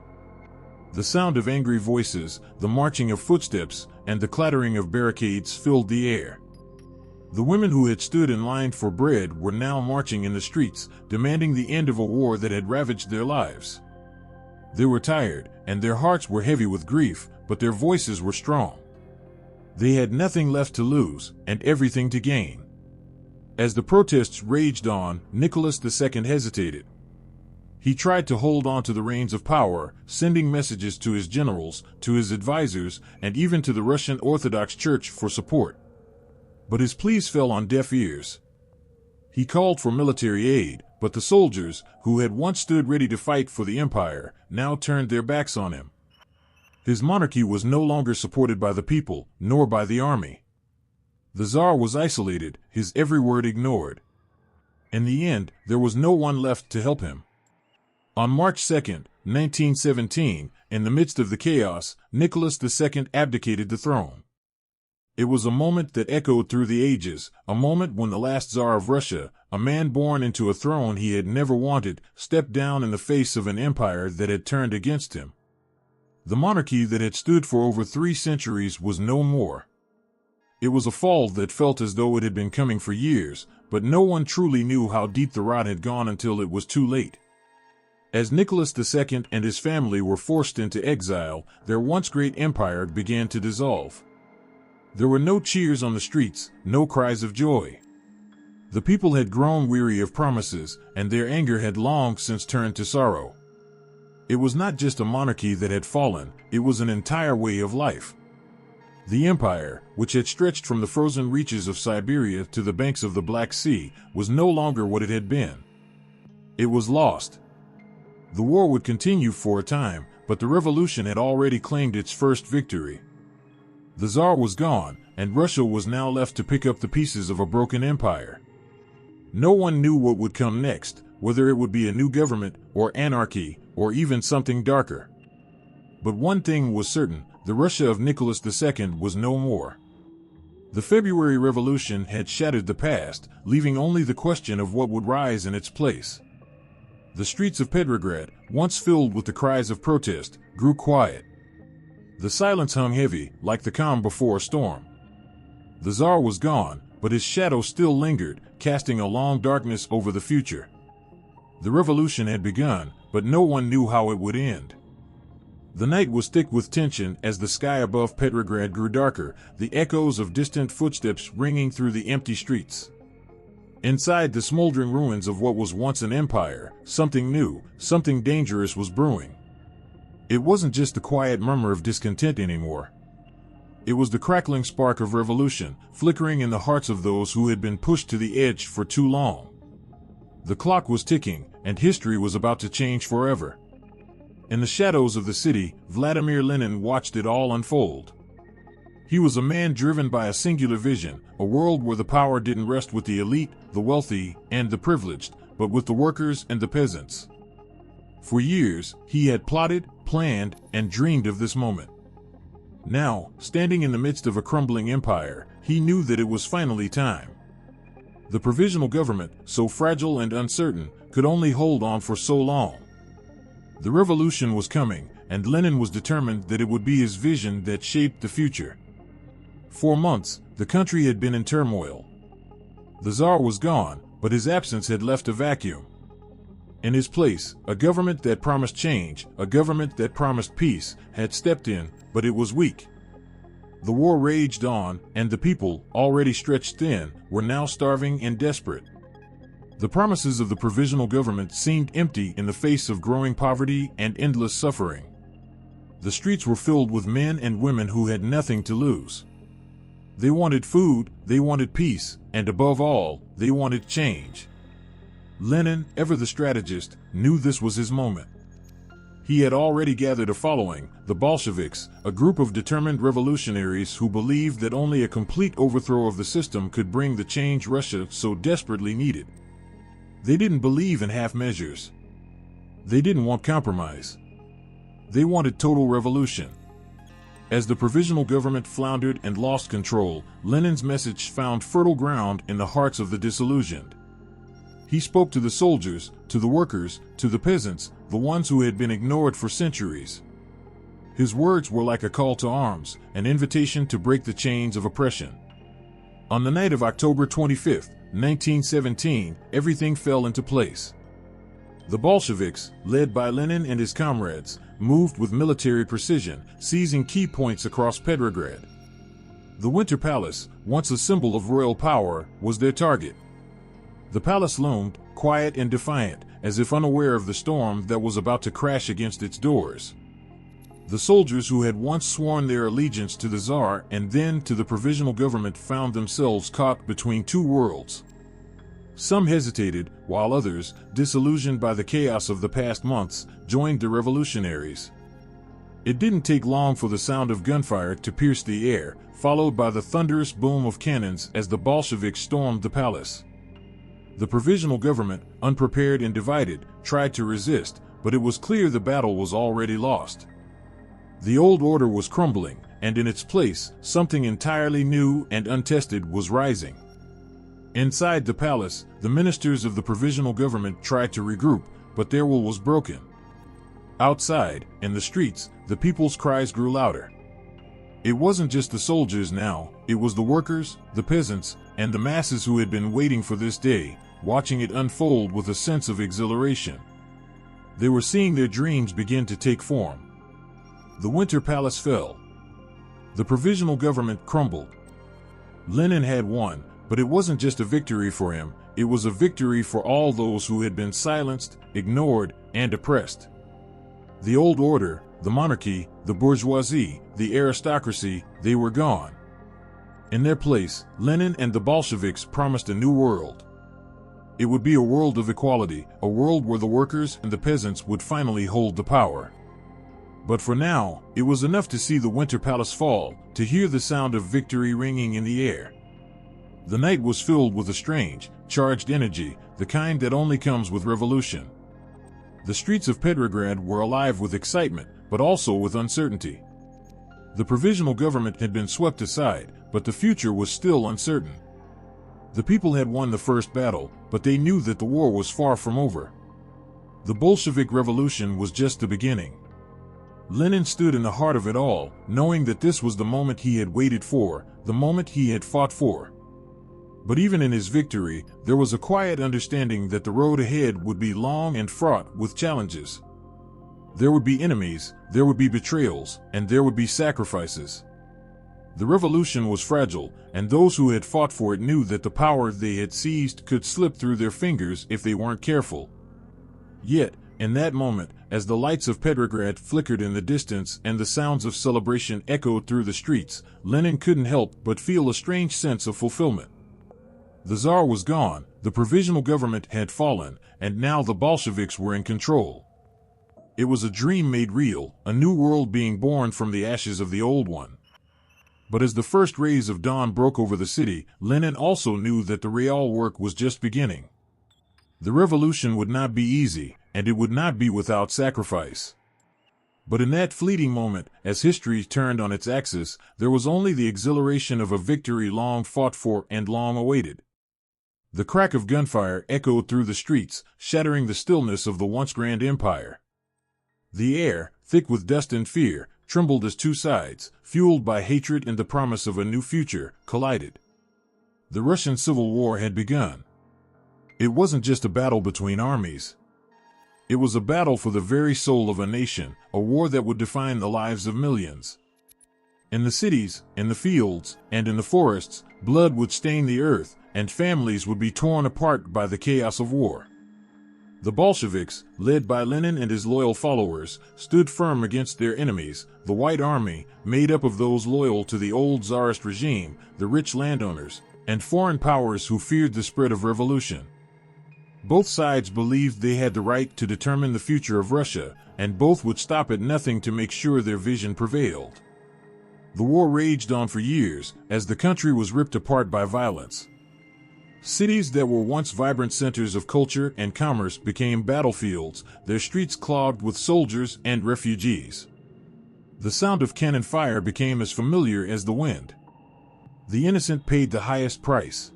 The sound of angry voices, the marching of footsteps, and the clattering of barricades filled the air. The women who had stood in line for bread were now marching in the streets, demanding the end of a war that had ravaged their lives. They were tired, and their hearts were heavy with grief, but their voices were strong. They had nothing left to lose, and everything to gain. As the protests raged on, Nicholas II hesitated. He tried to hold on to the reins of power, sending messages to his generals, to his advisors, and even to the Russian Orthodox Church for support. But his pleas fell on deaf ears. He called for military aid, but the soldiers, who had once stood ready to fight for the empire, now turned their backs on him. His monarchy was no longer supported by the people, nor by the army. The Tsar was isolated, his every word ignored. In the end, there was no one left to help him. On March 2, 1917, in the midst of the chaos, Nicholas II abdicated the throne. It was a moment that echoed through the ages, a moment when the last Tsar of Russia, a man born into a throne he had never wanted, stepped down in the face of an empire that had turned against him. The monarchy that had stood for over 3 centuries was no more. It was a fall that felt as though it had been coming for years, but no one truly knew how deep the rot had gone until it was too late. As Nicholas II and his family were forced into exile, their once great empire began to dissolve. There were no cheers on the streets, no cries of joy. The people had grown weary of promises, and their anger had long since turned to sorrow. It was not just a monarchy that had fallen, it was an entire way of life. The empire, which had stretched from the frozen reaches of Siberia to the banks of the Black Sea, was no longer what it had been. It was lost. The war would continue for a time, but the revolution had already claimed its first victory. The Tsar was gone, and Russia was now left to pick up the pieces of a broken empire. No one knew what would come next, whether it would be a new government, or anarchy, or even something darker. But one thing was certain, the Russia of Nicholas II was no more. The February Revolution had shattered the past, leaving only the question of what would rise in its place. The streets of Petrograd, once filled with the cries of protest, grew quiet. The silence hung heavy, like the calm before a storm. The Tsar was gone, but his shadow still lingered, casting a long darkness over the future. The revolution had begun, but no one knew how it would end. The night was thick with tension as the sky above Petrograd grew darker, the echoes of distant footsteps ringing through the empty streets. Inside the smoldering ruins of what was once an empire, something new, something dangerous was brewing. It wasn't just the quiet murmur of discontent anymore. It was the crackling spark of revolution, flickering in the hearts of those who had been pushed to the edge for too long. The clock was ticking, and history was about to change forever. In the shadows of the city, Vladimir Lenin watched it all unfold. He was a man driven by a singular vision, a world where the power didn't rest with the elite, the wealthy, and the privileged, but with the workers and the peasants. For years, he had plotted, planned, and dreamed of this moment. Now, standing in the midst of a crumbling empire, he knew that it was finally time. The provisional government, so fragile and uncertain, could only hold on for so long. The revolution was coming, and Lenin was determined that it would be his vision that shaped the future. For months, the country had been in turmoil. The Tsar was gone, but his absence had left a vacuum. In his place, a government that promised change, a government that promised peace, had stepped in, but it was weak. The war raged on, and the people, already stretched thin, were now starving and desperate. The promises of the provisional government seemed empty in the face of growing poverty and endless suffering. The streets were filled with men and women who had nothing to lose. They wanted food, they wanted peace, and above all, they wanted change. Lenin, ever the strategist, knew this was his moment. He had already gathered a following, the Bolsheviks, a group of determined revolutionaries who believed that only a complete overthrow of the system could bring the change Russia so desperately needed. They didn't believe in half measures. They didn't want compromise. They wanted total revolution. As the provisional government floundered and lost control, Lenin's message found fertile ground in the hearts of the disillusioned. He spoke to the soldiers, to the workers, to the peasants, the ones who had been ignored for centuries. His words were like a call to arms, an invitation to break the chains of oppression. On the night of October 25, 1917, everything fell into place. The Bolsheviks, led by Lenin and his comrades, moved with military precision, seizing key points across Petrograd. The Winter Palace, once a symbol of royal power, was their target. The palace loomed, quiet and defiant, as if unaware of the storm that was about to crash against its doors. The soldiers who had once sworn their allegiance to the Tsar and then to the provisional government found themselves caught between two worlds. Some hesitated, while others, disillusioned by the chaos of the past months, joined the revolutionaries. It didn't take long for the sound of gunfire to pierce the air, followed by the thunderous boom of cannons as the Bolsheviks stormed the palace. The provisional government, unprepared and divided, tried to resist, but it was clear the battle was already lost. The old order was crumbling, and in its place, something entirely new and untested was rising. Inside the palace, the ministers of the provisional government tried to regroup, but their will was broken. Outside, in the streets, the people's cries grew louder. It wasn't just the soldiers now, it was the workers, the peasants, and the masses who had been waiting for this day, watching it unfold with a sense of exhilaration. They were seeing their dreams begin to take form. The Winter Palace fell. The provisional government crumbled. Lenin had won, but it wasn't just a victory for him, it was a victory for all those who had been silenced, ignored, and oppressed. The old order, the monarchy, the bourgeoisie, the aristocracy, they were gone. In their place, Lenin and the Bolsheviks promised a new world. It would be a world of equality, a world where the workers and the peasants would finally hold the power. But for now, it was enough to see the Winter Palace fall, to hear the sound of victory ringing in the air. The night was filled with a strange, charged energy, the kind that only comes with revolution. The streets of Petrograd were alive with excitement, but also with uncertainty. The provisional government had been swept aside, but the future was still uncertain. The people had won the first battle, but they knew that the war was far from over. The Bolshevik Revolution was just the beginning. Lenin stood in the heart of it all, knowing that this was the moment he had waited for, the moment he had fought for. But even in his victory, there was a quiet understanding that the road ahead would be long and fraught with challenges. There would be enemies, there would be betrayals, and there would be sacrifices. The revolution was fragile, and those who had fought for it knew that the power they had seized could slip through their fingers if they weren't careful. Yet, in that moment, as the lights of Petrograd flickered in the distance and the sounds of celebration echoed through the streets, Lenin couldn't help but feel a strange sense of fulfillment. The Tsar was gone, the provisional government had fallen, and now the Bolsheviks were in control. It was a dream made real, a new world being born from the ashes of the old one. But as the first rays of dawn broke over the city, Lenin also knew that the real work was just beginning. The revolution would not be easy, and it would not be without sacrifice. But in that fleeting moment, as history turned on its axis, there was only the exhilaration of a victory long fought for and long awaited. The crack of gunfire echoed through the streets, shattering the stillness of the once grand empire. The air, thick with dust and fear, trembled as two sides, fueled by hatred and the promise of a new future, collided. The Russian Civil War had begun. It wasn't just a battle between armies. It was a battle for the very soul of a nation, a war that would define the lives of millions. In the cities, in the fields, and in the forests, blood would stain the earth, and families would be torn apart by the chaos of war. The Bolsheviks, led by Lenin and his loyal followers, stood firm against their enemies, the White Army, made up of those loyal to the old Tsarist regime, the rich landowners, and foreign powers who feared the spread of revolution. Both sides believed they had the right to determine the future of Russia, and both would stop at nothing to make sure their vision prevailed. The war raged on for years, as the country was ripped apart by violence. Cities that were once vibrant centers of culture and commerce became battlefields, their streets clogged with soldiers and refugees. The sound of cannon fire became as familiar as the wind. The innocent paid the highest price.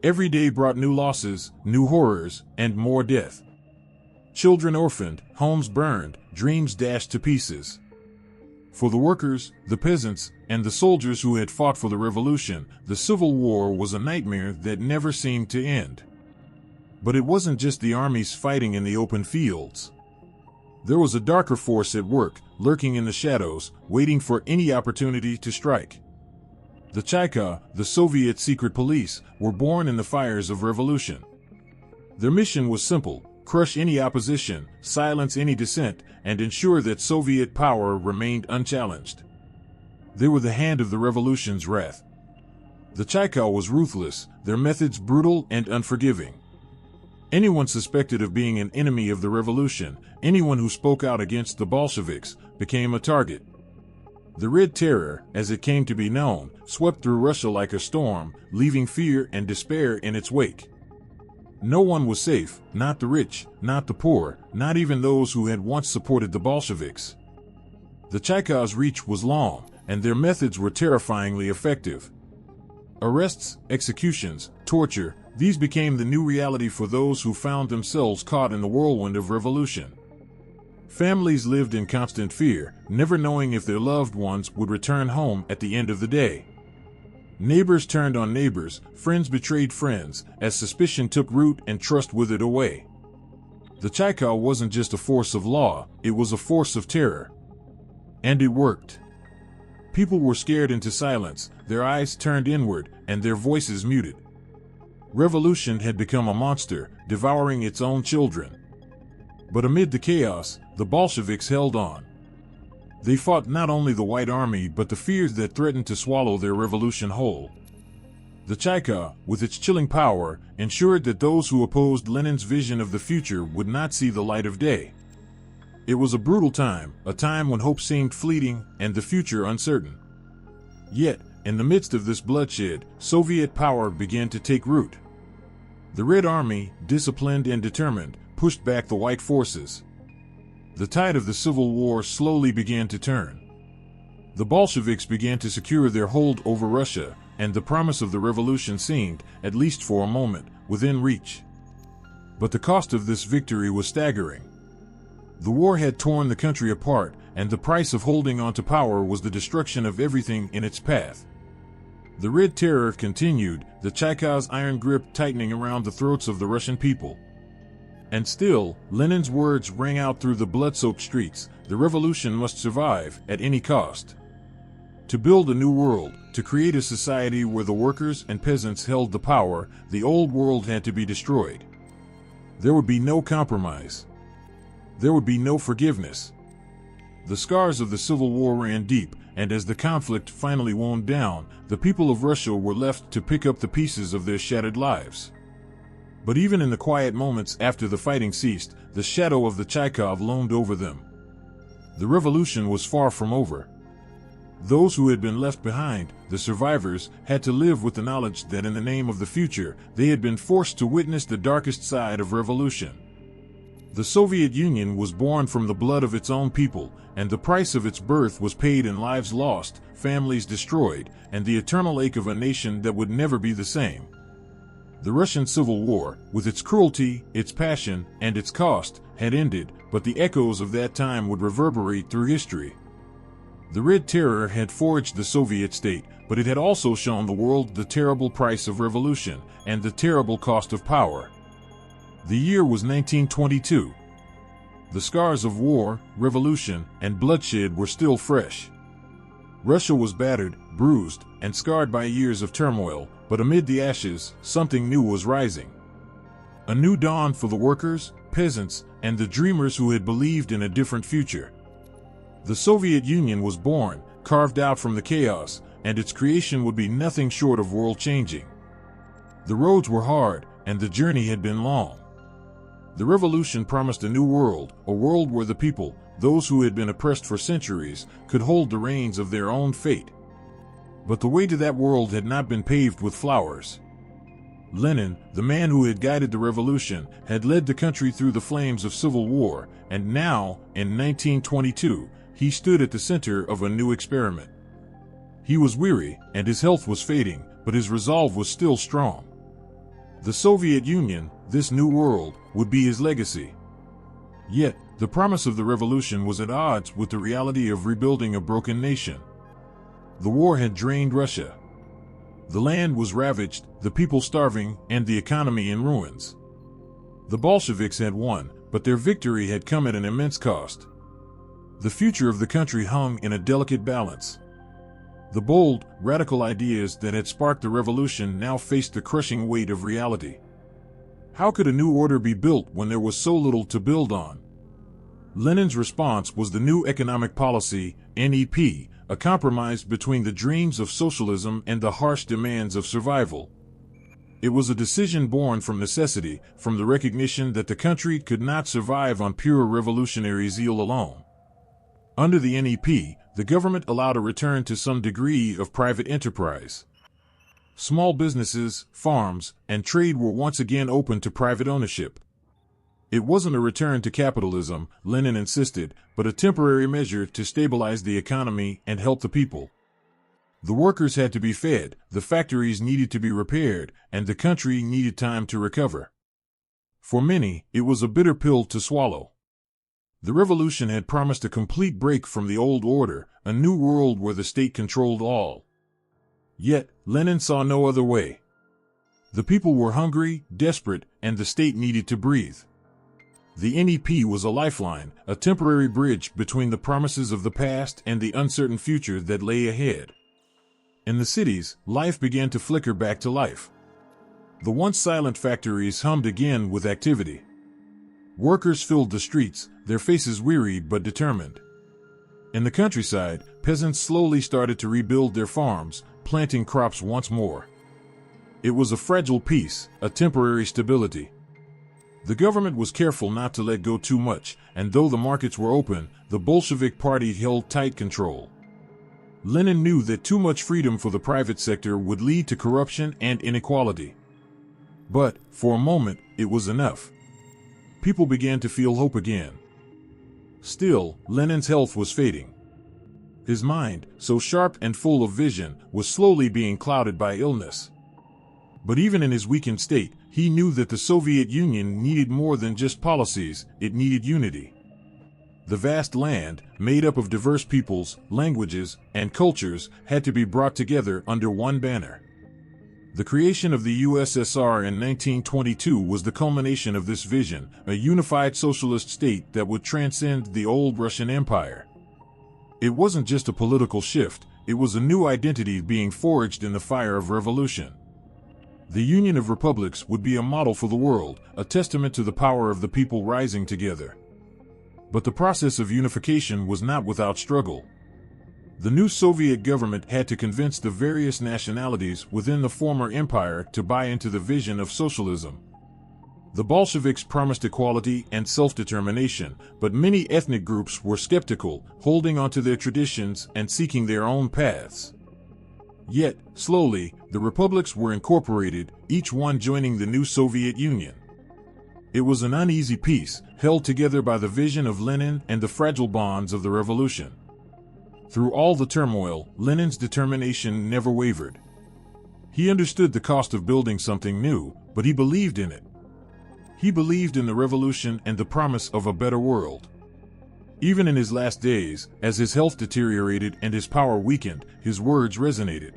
Every day brought new losses, new horrors, and more death. Children orphaned, homes burned, dreams dashed to pieces. For the workers, the peasants, and the soldiers who had fought for the revolution, the Civil War was a nightmare that never seemed to end. But it wasn't just the armies fighting in the open fields. There was a darker force at work, lurking in the shadows, waiting for any opportunity to strike. The Cheka, the Soviet secret police, were born in the fires of revolution. Their mission was simple: crush any opposition, silence any dissent, and ensure that Soviet power remained unchallenged. They were the hand of the revolution's wrath. The Cheka was ruthless, their methods brutal and unforgiving. Anyone suspected of being an enemy of the revolution, anyone who spoke out against the Bolsheviks, became a target. The Red Terror, as it came to be known, swept through Russia like a storm, leaving fear and despair in its wake. No one was safe, not the rich, not the poor, not even those who had once supported the Bolsheviks. The Cheka's reach was long, and their methods were terrifyingly effective. Arrests, executions, torture, these became the new reality for those who found themselves caught in the whirlwind of revolution. Families lived in constant fear, never knowing if their loved ones would return home at the end of the day. Neighbors turned on neighbors, friends betrayed friends, as suspicion took root and trust withered away. The Cheka wasn't just a force of law, it was a force of terror. And it worked. People were scared into silence, their eyes turned inward, and their voices muted. Revolution had become a monster, devouring its own children. But amid the chaos, the Bolsheviks held on. They fought not only the White Army but the fears that threatened to swallow their revolution whole. The Cheka, with its chilling power, ensured that those who opposed Lenin's vision of the future would not see the light of day. It was a brutal time, a time when hope seemed fleeting and the future uncertain. Yet, in the midst of this bloodshed, Soviet power began to take root. The Red Army, disciplined and determined, pushed back the White forces. The tide of the Civil War slowly began to turn. The Bolsheviks began to secure their hold over Russia, and the promise of the revolution seemed, at least for a moment, within reach. But the cost of this victory was staggering. The war had torn the country apart, and the price of holding on to power was the destruction of everything in its path. The Red Terror continued, the Tsar's iron grip tightening around the throats of the Russian people. And still, Lenin's words rang out through the blood-soaked streets: the revolution must survive, at any cost. To build a new world, to create a society where the workers and peasants held the power, the old world had to be destroyed. There would be no compromise. There would be no forgiveness. The scars of the Civil War ran deep, and as the conflict finally wound down, the people of Russia were left to pick up the pieces of their shattered lives. But even in the quiet moments after the fighting ceased, the shadow of the Tsar loomed over them. The revolution was far from over. Those who had been left behind, the survivors, had to live with the knowledge that in the name of the future, they had been forced to witness the darkest side of revolution. The Soviet Union was born from the blood of its own people, and the price of its birth was paid in lives lost, families destroyed, and the eternal ache of a nation that would never be the same. The Russian Civil War, with its cruelty, its passion, and its cost, had ended, but the echoes of that time would reverberate through history. The Red Terror had forged the Soviet state, but it had also shown the world the terrible price of revolution, and the terrible cost of power. The year was 1922. The scars of war, revolution, and bloodshed were still fresh. Russia was battered, bruised, and scarred by years of turmoil, but amid the ashes, something new was rising. A new dawn for the workers, peasants, and the dreamers who had believed in a different future. The Soviet Union was born, carved out from the chaos, and its creation would be nothing short of world-changing. The roads were hard, and the journey had been long. The revolution promised a new world, a world where the people, those who had been oppressed for centuries, could hold the reins of their own fate. But the way to that world had not been paved with flowers. Lenin, the man who had guided the revolution, had led the country through the flames of civil war, and now, in 1922, he stood at the center of a new experiment. He was weary, and his health was fading, but his resolve was still strong. The Soviet Union, this new world, would be his legacy. Yet, the promise of the revolution was at odds with the reality of rebuilding a broken nation. The war had drained Russia. The land was ravaged, the people starving, and the economy in ruins. The Bolsheviks had won, but their victory had come at an immense cost. The future of the country hung in a delicate balance. The bold, radical ideas that had sparked the revolution now faced the crushing weight of reality. How could a new order be built when there was so little to build on? Lenin's response was the new economic policy, NEP, a compromise between the dreams of socialism and the harsh demands of survival. It was a decision born from necessity, from the recognition that the country could not survive on pure revolutionary zeal alone. Under the NEP, the government allowed a return to some degree of private enterprise. Small businesses, farms, and trade were once again open to private ownership. It wasn't a return to capitalism, Lenin insisted, but a temporary measure to stabilize the economy and help the people. The workers had to be fed, the factories needed to be repaired, and the country needed time to recover. For many, it was a bitter pill to swallow. The revolution had promised a complete break from the old order, a new world where the state controlled all. Yet, Lenin saw no other way. The people were hungry, desperate, and the state needed to breathe. The NEP was a lifeline, a temporary bridge between the promises of the past and the uncertain future that lay ahead. In the cities, life began to flicker back to life. The once silent factories hummed again with activity. Workers filled the streets, their faces weary but determined. In the countryside, peasants slowly started to rebuild their farms, planting crops once more. It was a fragile peace, a temporary stability. The government was careful not to let go too much, and though the markets were open, the Bolshevik Party held tight control. Lenin knew that too much freedom for the private sector would lead to corruption and inequality. But, for a moment, it was enough. People began to feel hope again. Still, Lenin's health was fading. His mind, so sharp and full of vision, was slowly being clouded by illness. But even in his weakened state, he knew that the Soviet Union needed more than just policies, it needed unity. The vast land, made up of diverse peoples, languages, and cultures, had to be brought together under one banner. The creation of the USSR in 1922 was the culmination of this vision, a unified socialist state that would transcend the old Russian Empire. It wasn't just a political shift, it was a new identity being forged in the fire of revolution. The Union of Republics would be a model for the world, a testament to the power of the people rising together. But the process of unification was not without struggle. The new Soviet government had to convince the various nationalities within the former empire to buy into the vision of socialism. The Bolsheviks promised equality and self-determination, but many ethnic groups were skeptical, holding onto their traditions and seeking their own paths. Yet, slowly, the republics were incorporated, each one joining the new Soviet Union. It was an uneasy peace, held together by the vision of Lenin and the fragile bonds of the revolution. Through all the turmoil, Lenin's determination never wavered. He understood the cost of building something new, but he believed in it. He believed in the revolution and the promise of a better world. Even in his last days, as his health deteriorated and his power weakened, his words resonated.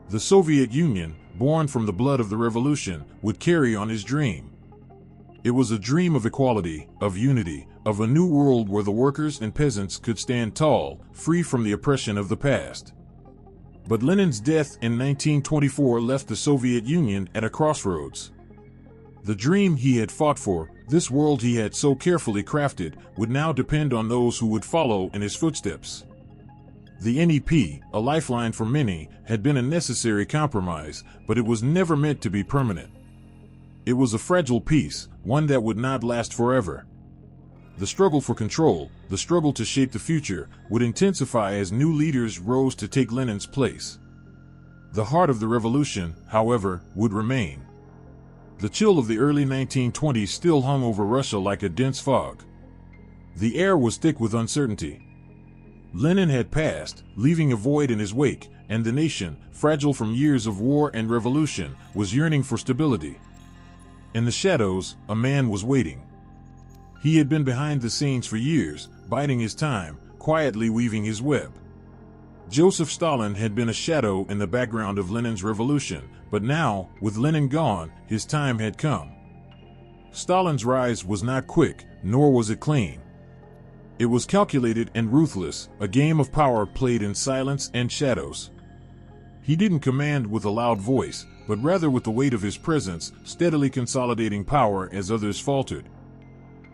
The Soviet Union, born from the blood of the revolution, would carry on his dream. It was a dream of equality, of unity, of a new world where the workers and peasants could stand tall, free from the oppression of the past. But Lenin's death in 1924 left the Soviet Union at a crossroads. The dream he had fought for, this world he had so carefully crafted, would now depend on those who would follow in his footsteps. The NEP, a lifeline for many, had been a necessary compromise, but it was never meant to be permanent. It was a fragile peace, one that would not last forever. The struggle for control, the struggle to shape the future, would intensify as new leaders rose to take Lenin's place. The heart of the revolution, however, would remain. The chill of the early 1920s still hung over Russia like a dense fog. The air was thick with uncertainty. Lenin had passed, leaving a void in his wake, and the nation, fragile from years of war and revolution, was yearning for stability. In the shadows, a man was waiting. He had been behind the scenes for years, biding his time, quietly weaving his web. Joseph Stalin had been a shadow in the background of Lenin's revolution, but now, with Lenin gone, his time had come. Stalin's rise was not quick, nor was it clean. It was calculated and ruthless, a game of power played in silence and shadows. He didn't command with a loud voice, but rather with the weight of his presence, steadily consolidating power as others faltered.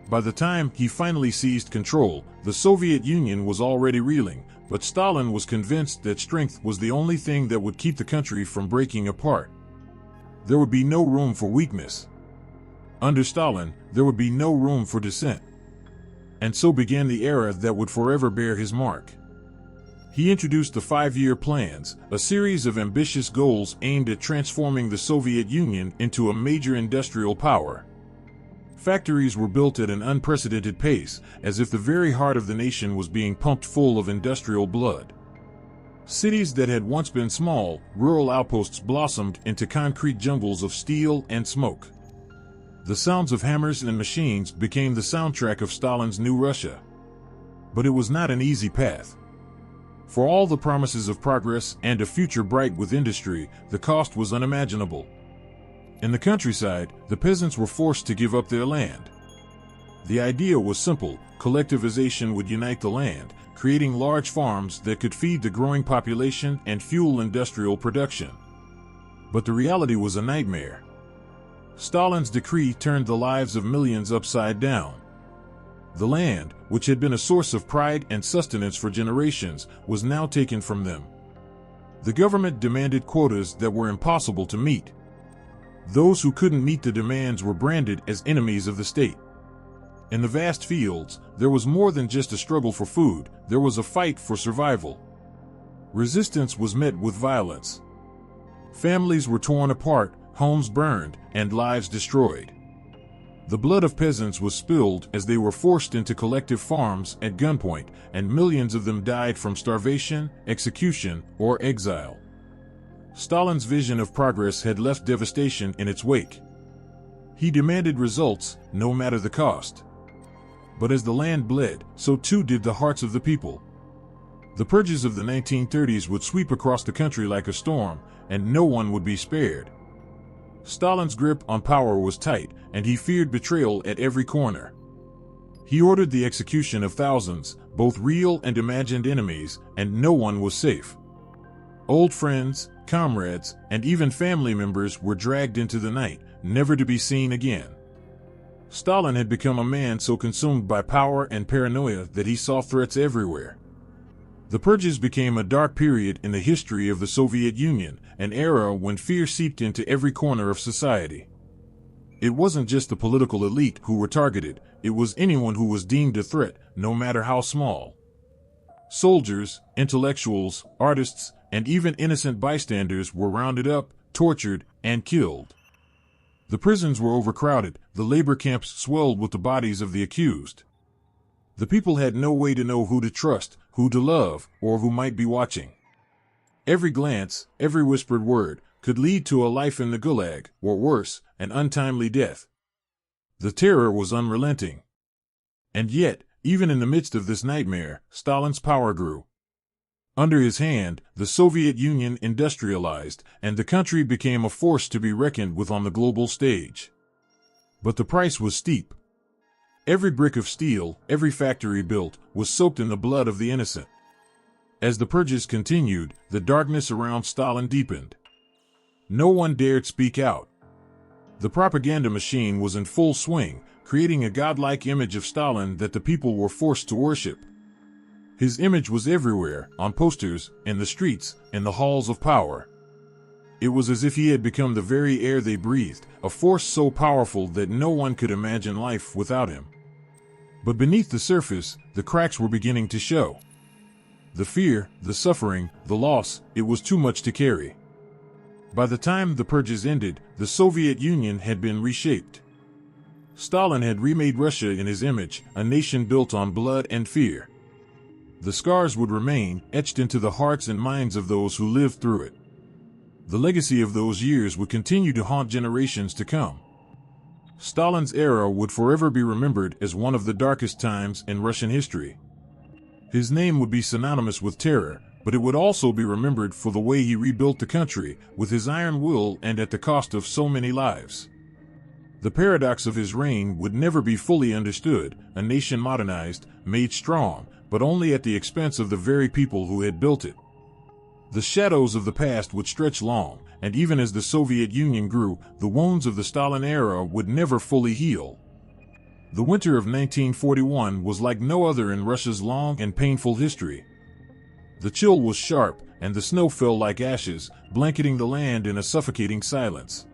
By the time he finally seized control, the Soviet Union was already reeling, but Stalin was convinced that strength was the only thing that would keep the country from breaking apart. There would be no room for weakness. Under Stalin, there would be no room for dissent. And so began the era that would forever bear his mark. He introduced the 5-year plans, a series of ambitious goals aimed at transforming the Soviet Union into a major industrial power. Factories were built at an unprecedented pace, as if the very heart of the nation was being pumped full of industrial blood. Cities that had once been small, rural outposts blossomed into concrete jungles of steel and smoke. The sounds of hammers and machines became the soundtrack of Stalin's new Russia. But it was not an easy path. For all the promises of progress and a future bright with industry, the cost was unimaginable. In the countryside, the peasants were forced to give up their land. The idea was simple: collectivization would unite the land, creating large farms that could feed the growing population and fuel industrial production. But the reality was a nightmare. Stalin's decree turned the lives of millions upside down. The land, which had been a source of pride and sustenance for generations, was now taken from them. The government demanded quotas that were impossible to meet. Those who couldn't meet the demands were branded as enemies of the state. In the vast fields, there was more than just a struggle for food, there was a fight for survival. Resistance was met with violence. Families were torn apart, homes burned, and lives destroyed. The blood of peasants was spilled as they were forced into collective farms at gunpoint, and millions of them died from starvation, execution, or exile. Stalin's vision of progress had left devastation in its wake. He demanded results, no matter the cost. But as the land bled, so too did the hearts of the people. The purges of the 1930s would sweep across the country like a storm, and no one would be spared. Stalin's grip on power was tight, and he feared betrayal at every corner. He ordered the execution of thousands, both real and imagined enemies, and no one was safe. Old friends, comrades, and even family members were dragged into the night, never to be seen again. Stalin had become a man so consumed by power and paranoia that he saw threats everywhere. The purges became a dark period in the history of the Soviet Union, an era when fear seeped into every corner of society. It wasn't just the political elite who were targeted, it was anyone who was deemed a threat, no matter how small. Soldiers, intellectuals, artists, and even innocent bystanders were rounded up, tortured, and killed. The prisons were overcrowded, the labor camps swelled with the bodies of the accused. The people had no way to know who to trust, who to love, or who might be watching. Every glance, every whispered word, could lead to a life in the gulag, or worse, an untimely death. The terror was unrelenting. And yet, even in the midst of this nightmare, Stalin's power grew. Under his hand, the Soviet Union industrialized, and the country became a force to be reckoned with on the global stage. But the price was steep. Every brick of steel, every factory built, was soaked in the blood of the innocent. As the purges continued, the darkness around Stalin deepened. No one dared speak out. The propaganda machine was in full swing, creating a godlike image of Stalin that the people were forced to worship. His image was everywhere, on posters, in the streets, in the halls of power. It was as if he had become the very air they breathed, a force so powerful that no one could imagine life without him. But beneath the surface, the cracks were beginning to show. The fear, the suffering, the loss, it was too much to carry. By the time the purges ended, the Soviet Union had been reshaped. Stalin had remade Russia in his image, a nation built on blood and fear. The scars would remain, etched into the hearts and minds of those who lived through it. The legacy of those years would continue to haunt generations to come. Stalin's era would forever be remembered as one of the darkest times in Russian history. His name would be synonymous with terror, but it would also be remembered for the way he rebuilt the country, with his iron will and at the cost of so many lives. The paradox of his reign would never be fully understood, a nation modernized, made strong, but only at the expense of the very people who had built it. The shadows of the past would stretch long, and even as the Soviet Union grew, the wounds of the Stalin era would never fully heal. The winter of 1941 was like no other in Russia's long and painful history. The chill was sharp, and the snow fell like ashes, blanketing the land in a suffocating silence.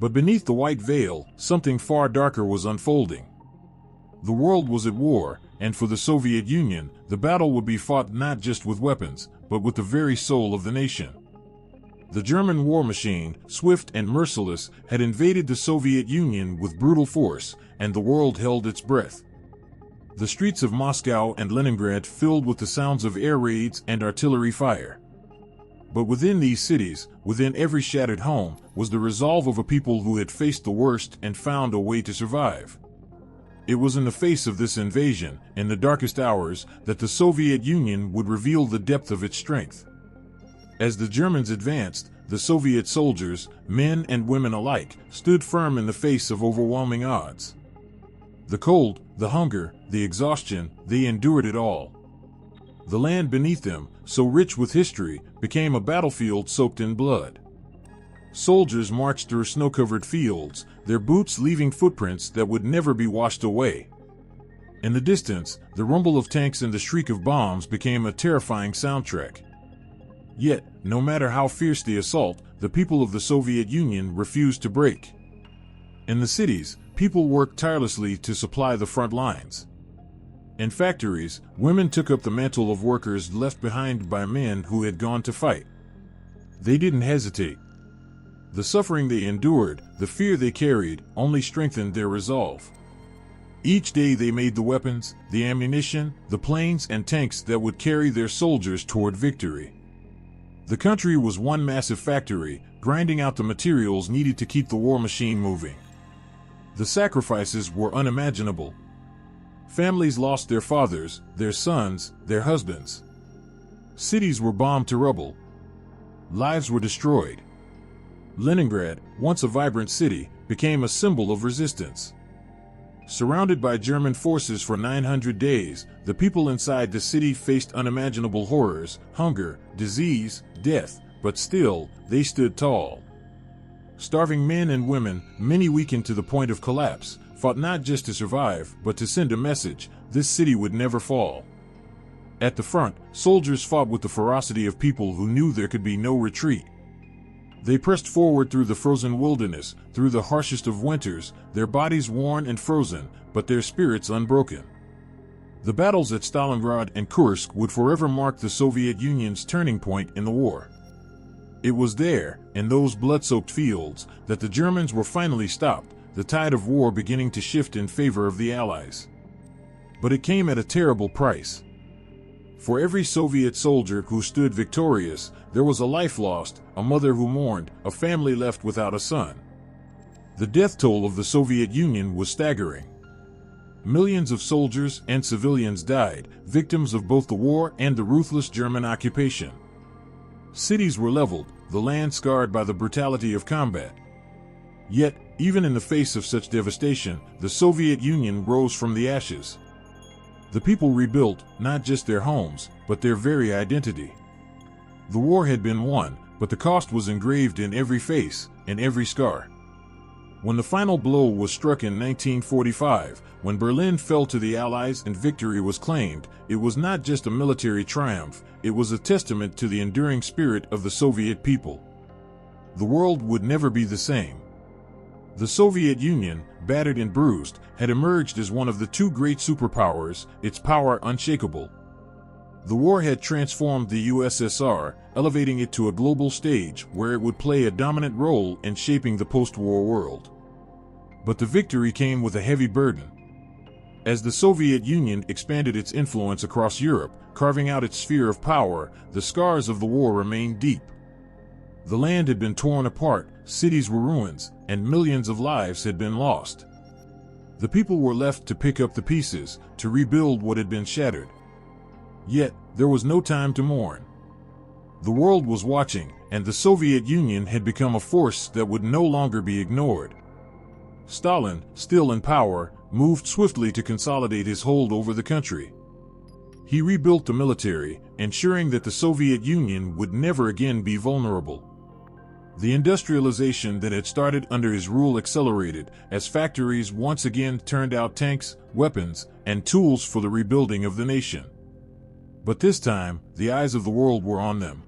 But beneath the white veil, something far darker was unfolding. The world was at war, and for the Soviet Union, the battle would be fought not just with weapons, but with the very soul of the nation. The German war machine, swift and merciless, had invaded the Soviet Union with brutal force, and the world held its breath. The streets of Moscow and Leningrad filled with the sounds of air raids and artillery fire. But within these cities, within every shattered home, was the resolve of a people who had faced the worst and found a way to survive. It was in the face of this invasion, in the darkest hours, that the Soviet Union would reveal the depth of its strength. As the Germans advanced, the Soviet soldiers, men and women alike, stood firm in the face of overwhelming odds. The cold, the hunger, the exhaustion, they endured it all. The land beneath them, so rich with history, became a battlefield soaked in blood. Soldiers marched through snow-covered fields, their boots leaving footprints that would never be washed away. In the distance, the rumble of tanks and the shriek of bombs became a terrifying soundtrack. Yet, no matter how fierce the assault, the people of the Soviet Union refused to break. In the cities, people worked tirelessly to supply the front lines. In factories, women took up the mantle of workers left behind by men who had gone to fight. They didn't hesitate. The suffering they endured, the fear they carried, only strengthened their resolve. Each day they made the weapons, the ammunition, the planes and tanks that would carry their soldiers toward victory. The country was one massive factory, grinding out the materials needed to keep the war machine moving. The sacrifices were unimaginable. Families lost their fathers, their sons, their husbands. Cities were bombed to rubble. Lives were destroyed. Leningrad, once a vibrant city, became a symbol of resistance. Surrounded by German forces for 900 days, the people inside the city faced unimaginable horrors, hunger, disease, death, but still, they stood tall. Starving men and women, many weakened to the point of collapse, fought not just to survive, but to send a message: this city would never fall. At the front, soldiers fought with the ferocity of people who knew there could be no retreat. They pressed forward through the frozen wilderness, through the harshest of winters, their bodies worn and frozen, but their spirits unbroken. The battles at Stalingrad and Kursk would forever mark the Soviet Union's turning point in the war. It was there, in those blood-soaked fields, that the Germans were finally stopped, the tide of war beginning to shift in favor of the Allies. But it came at a terrible price. For every Soviet soldier who stood victorious, there was a life lost, a mother who mourned, a family left without a son. The death toll of the Soviet Union was staggering. Millions of soldiers and civilians died, victims of both the war and the ruthless German occupation. Cities were leveled, the land scarred by the brutality of combat. Yet, even in the face of such devastation, the Soviet Union rose from the ashes. The people rebuilt, not just their homes, but their very identity. The war had been won, but the cost was engraved in every face, in every scar. When the final blow was struck in 1945, when Berlin fell to the Allies and victory was claimed, it was not just a military triumph, it was a testament to the enduring spirit of the Soviet people. The world would never be the same. The Soviet Union, battered and bruised, had emerged as one of the two great superpowers, its power unshakable. The war had transformed the USSR, elevating it to a global stage where it would play a dominant role in shaping the post-war world. But the victory came with a heavy burden. As the Soviet Union expanded its influence across Europe, carving out its sphere of power, the scars of the war remained deep. The land had been torn apart, cities were ruins, and millions of lives had been lost. The people were left to pick up the pieces, to rebuild what had been shattered. Yet, there was no time to mourn. The world was watching, and the Soviet Union had become a force that would no longer be ignored. Stalin, still in power, moved swiftly to consolidate his hold over the country. He rebuilt the military, ensuring that the Soviet Union would never again be vulnerable. The industrialization that had started under his rule accelerated, as factories once again turned out tanks, weapons, and tools for the rebuilding of the nation. But this time, the eyes of the world were on them.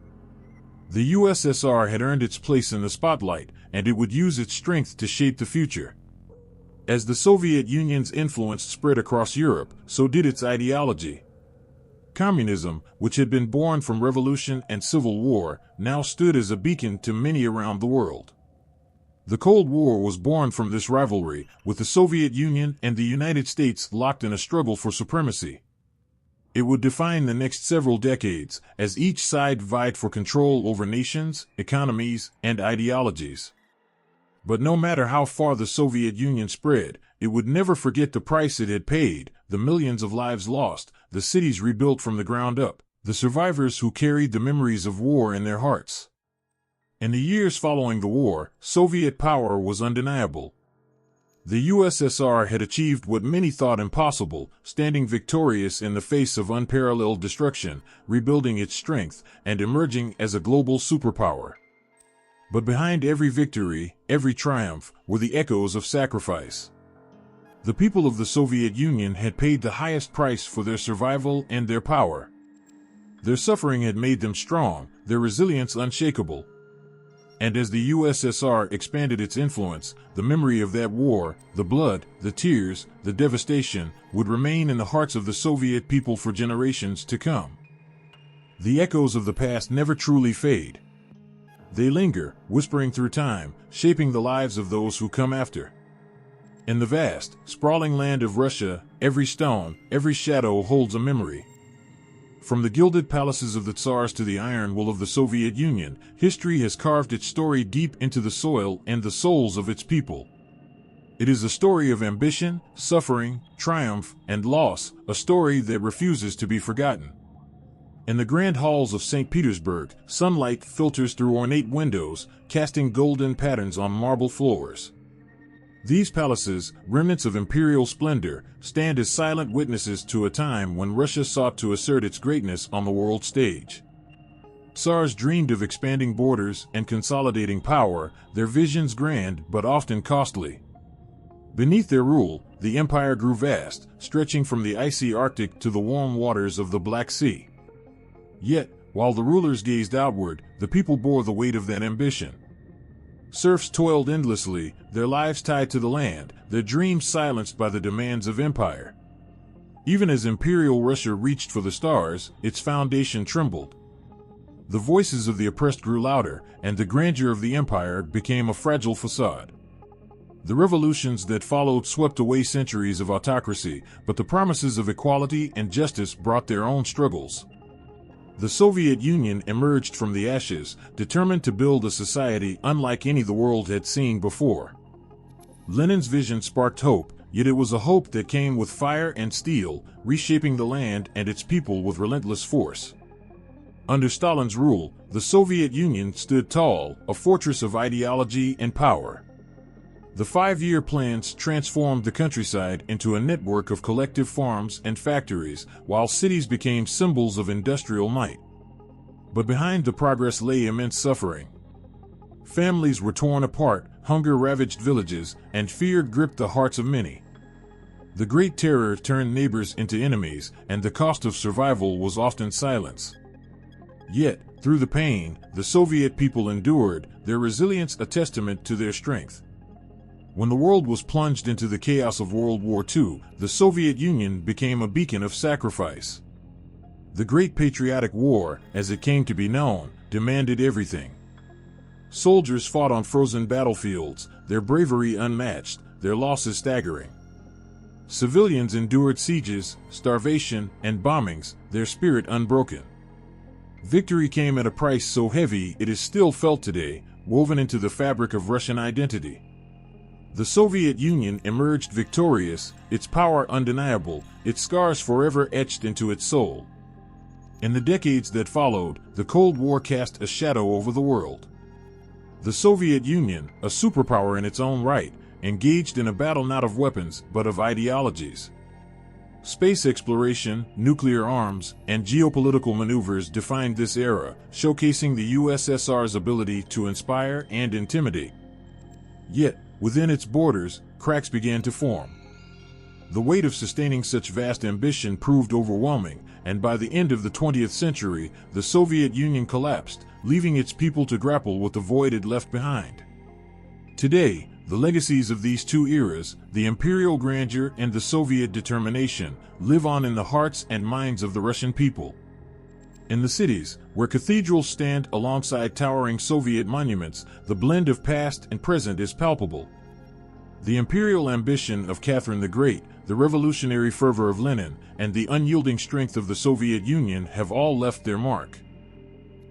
The USSR had earned its place in the spotlight, and it would use its strength to shape the future. As the Soviet Union's influence spread across Europe, so did its ideology. Communism, which had been born from revolution and civil war, now stood as a beacon to many around the world. The Cold War was born from this rivalry, with the Soviet Union and the United States locked in a struggle for supremacy. It would define the next several decades, as each side vied for control over nations, economies, and ideologies. But no matter how far the Soviet Union spread, it would never forget the price it had paid, the millions of lives lost, the cities rebuilt from the ground up, the survivors who carried the memories of war in their hearts. In the years following the war, Soviet power was undeniable. The USSR had achieved what many thought impossible, standing victorious in the face of unparalleled destruction, rebuilding its strength, and emerging as a global superpower. But behind every victory, every triumph, were the echoes of sacrifice. The people of the Soviet Union had paid the highest price for their survival and their power. Their suffering had made them strong, their resilience unshakable. And as the USSR expanded its influence, the memory of that war, the blood, the tears, the devastation, would remain in the hearts of the Soviet people for generations to come. The echoes of the past never truly fade. They linger, whispering through time, shaping the lives of those who come after. In the vast, sprawling land of Russia, every stone, every shadow holds a memory. From the gilded palaces of the Tsars to the iron will of the Soviet Union, history has carved its story deep into the soil and the souls of its people. It is a story of ambition, suffering, triumph, and loss, a story that refuses to be forgotten. In the grand halls of St. Petersburg, sunlight filters through ornate windows, casting golden patterns on marble floors. These palaces, remnants of imperial splendor, stand as silent witnesses to a time when Russia sought to assert its greatness on the world stage. Tsars dreamed of expanding borders and consolidating power, their visions grand but often costly. Beneath their rule, the empire grew vast, stretching from the icy Arctic to the warm waters of the Black Sea. Yet, while the rulers gazed outward, the people bore the weight of that ambition. Serfs toiled endlessly, their lives tied to the land, their dreams silenced by the demands of empire. Even as Imperial Russia reached for the stars, its foundation trembled. The voices of the oppressed grew louder, and the grandeur of the empire became a fragile facade. The revolutions that followed swept away centuries of autocracy, but the promises of equality and justice brought their own struggles. The Soviet Union emerged from the ashes, determined to build a society unlike any the world had seen before. Lenin's vision sparked hope, yet it was a hope that came with fire and steel, reshaping the land and its people with relentless force. Under Stalin's rule, the Soviet Union stood tall, a fortress of ideology and power. The 5-year plans transformed the countryside into a network of collective farms and factories, while cities became symbols of industrial might. But behind the progress lay immense suffering. Families were torn apart, hunger ravaged villages, and fear gripped the hearts of many. The Great Terror turned neighbors into enemies, and the cost of survival was often silence. Yet, through the pain, the Soviet people endured, their resilience a testament to their strength. When the world was plunged into the chaos of World War II, the Soviet Union became a beacon of sacrifice. The Great Patriotic War, as it came to be known, demanded everything. Soldiers fought on frozen battlefields, their bravery unmatched, their losses staggering. Civilians endured sieges, starvation, and bombings, their spirit unbroken. Victory came at a price so heavy it is still felt today, woven into the fabric of Russian identity. The Soviet Union emerged victorious, its power undeniable, its scars forever etched into its soul. In the decades that followed, the Cold War cast a shadow over the world. The Soviet Union, a superpower in its own right, engaged in a battle not of weapons but of ideologies. Space exploration, nuclear arms, and geopolitical maneuvers defined this era, showcasing the USSR's ability to inspire and intimidate. Yet, within its borders, cracks began to form. The weight of sustaining such vast ambition proved overwhelming, and by the end of the 20th century, the Soviet Union collapsed, leaving its people to grapple with the void it left behind. Today, the legacies of these two eras, the imperial grandeur and the Soviet determination, live on in the hearts and minds of the Russian people. In the cities, where cathedrals stand alongside towering Soviet monuments, the blend of past and present is palpable. The imperial ambition of Catherine the Great, the revolutionary fervor of Lenin, and the unyielding strength of the Soviet Union have all left their mark.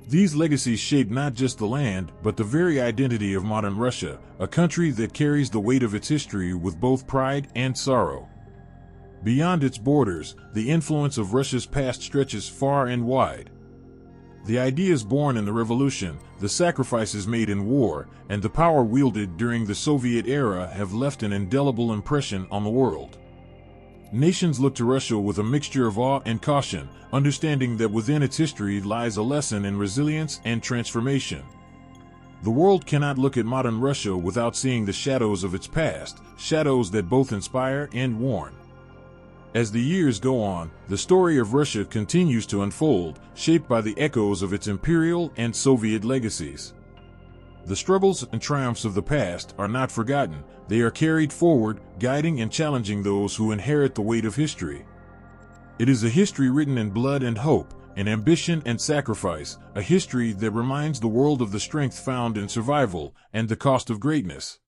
These legacies shape not just the land, but the very identity of modern Russia, a country that carries the weight of its history with both pride and sorrow. Beyond its borders, the influence of Russia's past stretches far and wide. The ideas born in the revolution, the sacrifices made in war, and the power wielded during the Soviet era have left an indelible impression on the world. Nations look to Russia with a mixture of awe and caution, understanding that within its history lies a lesson in resilience and transformation. The world cannot look at modern Russia without seeing the shadows of its past, shadows that both inspire and warn. As the years go on, the story of Russia continues to unfold, shaped by the echoes of its imperial and Soviet legacies. The struggles and triumphs of the past are not forgotten, they are carried forward, guiding and challenging those who inherit the weight of history. It is a history written in blood and hope, in ambition and sacrifice, a history that reminds the world of the strength found in survival and the cost of greatness.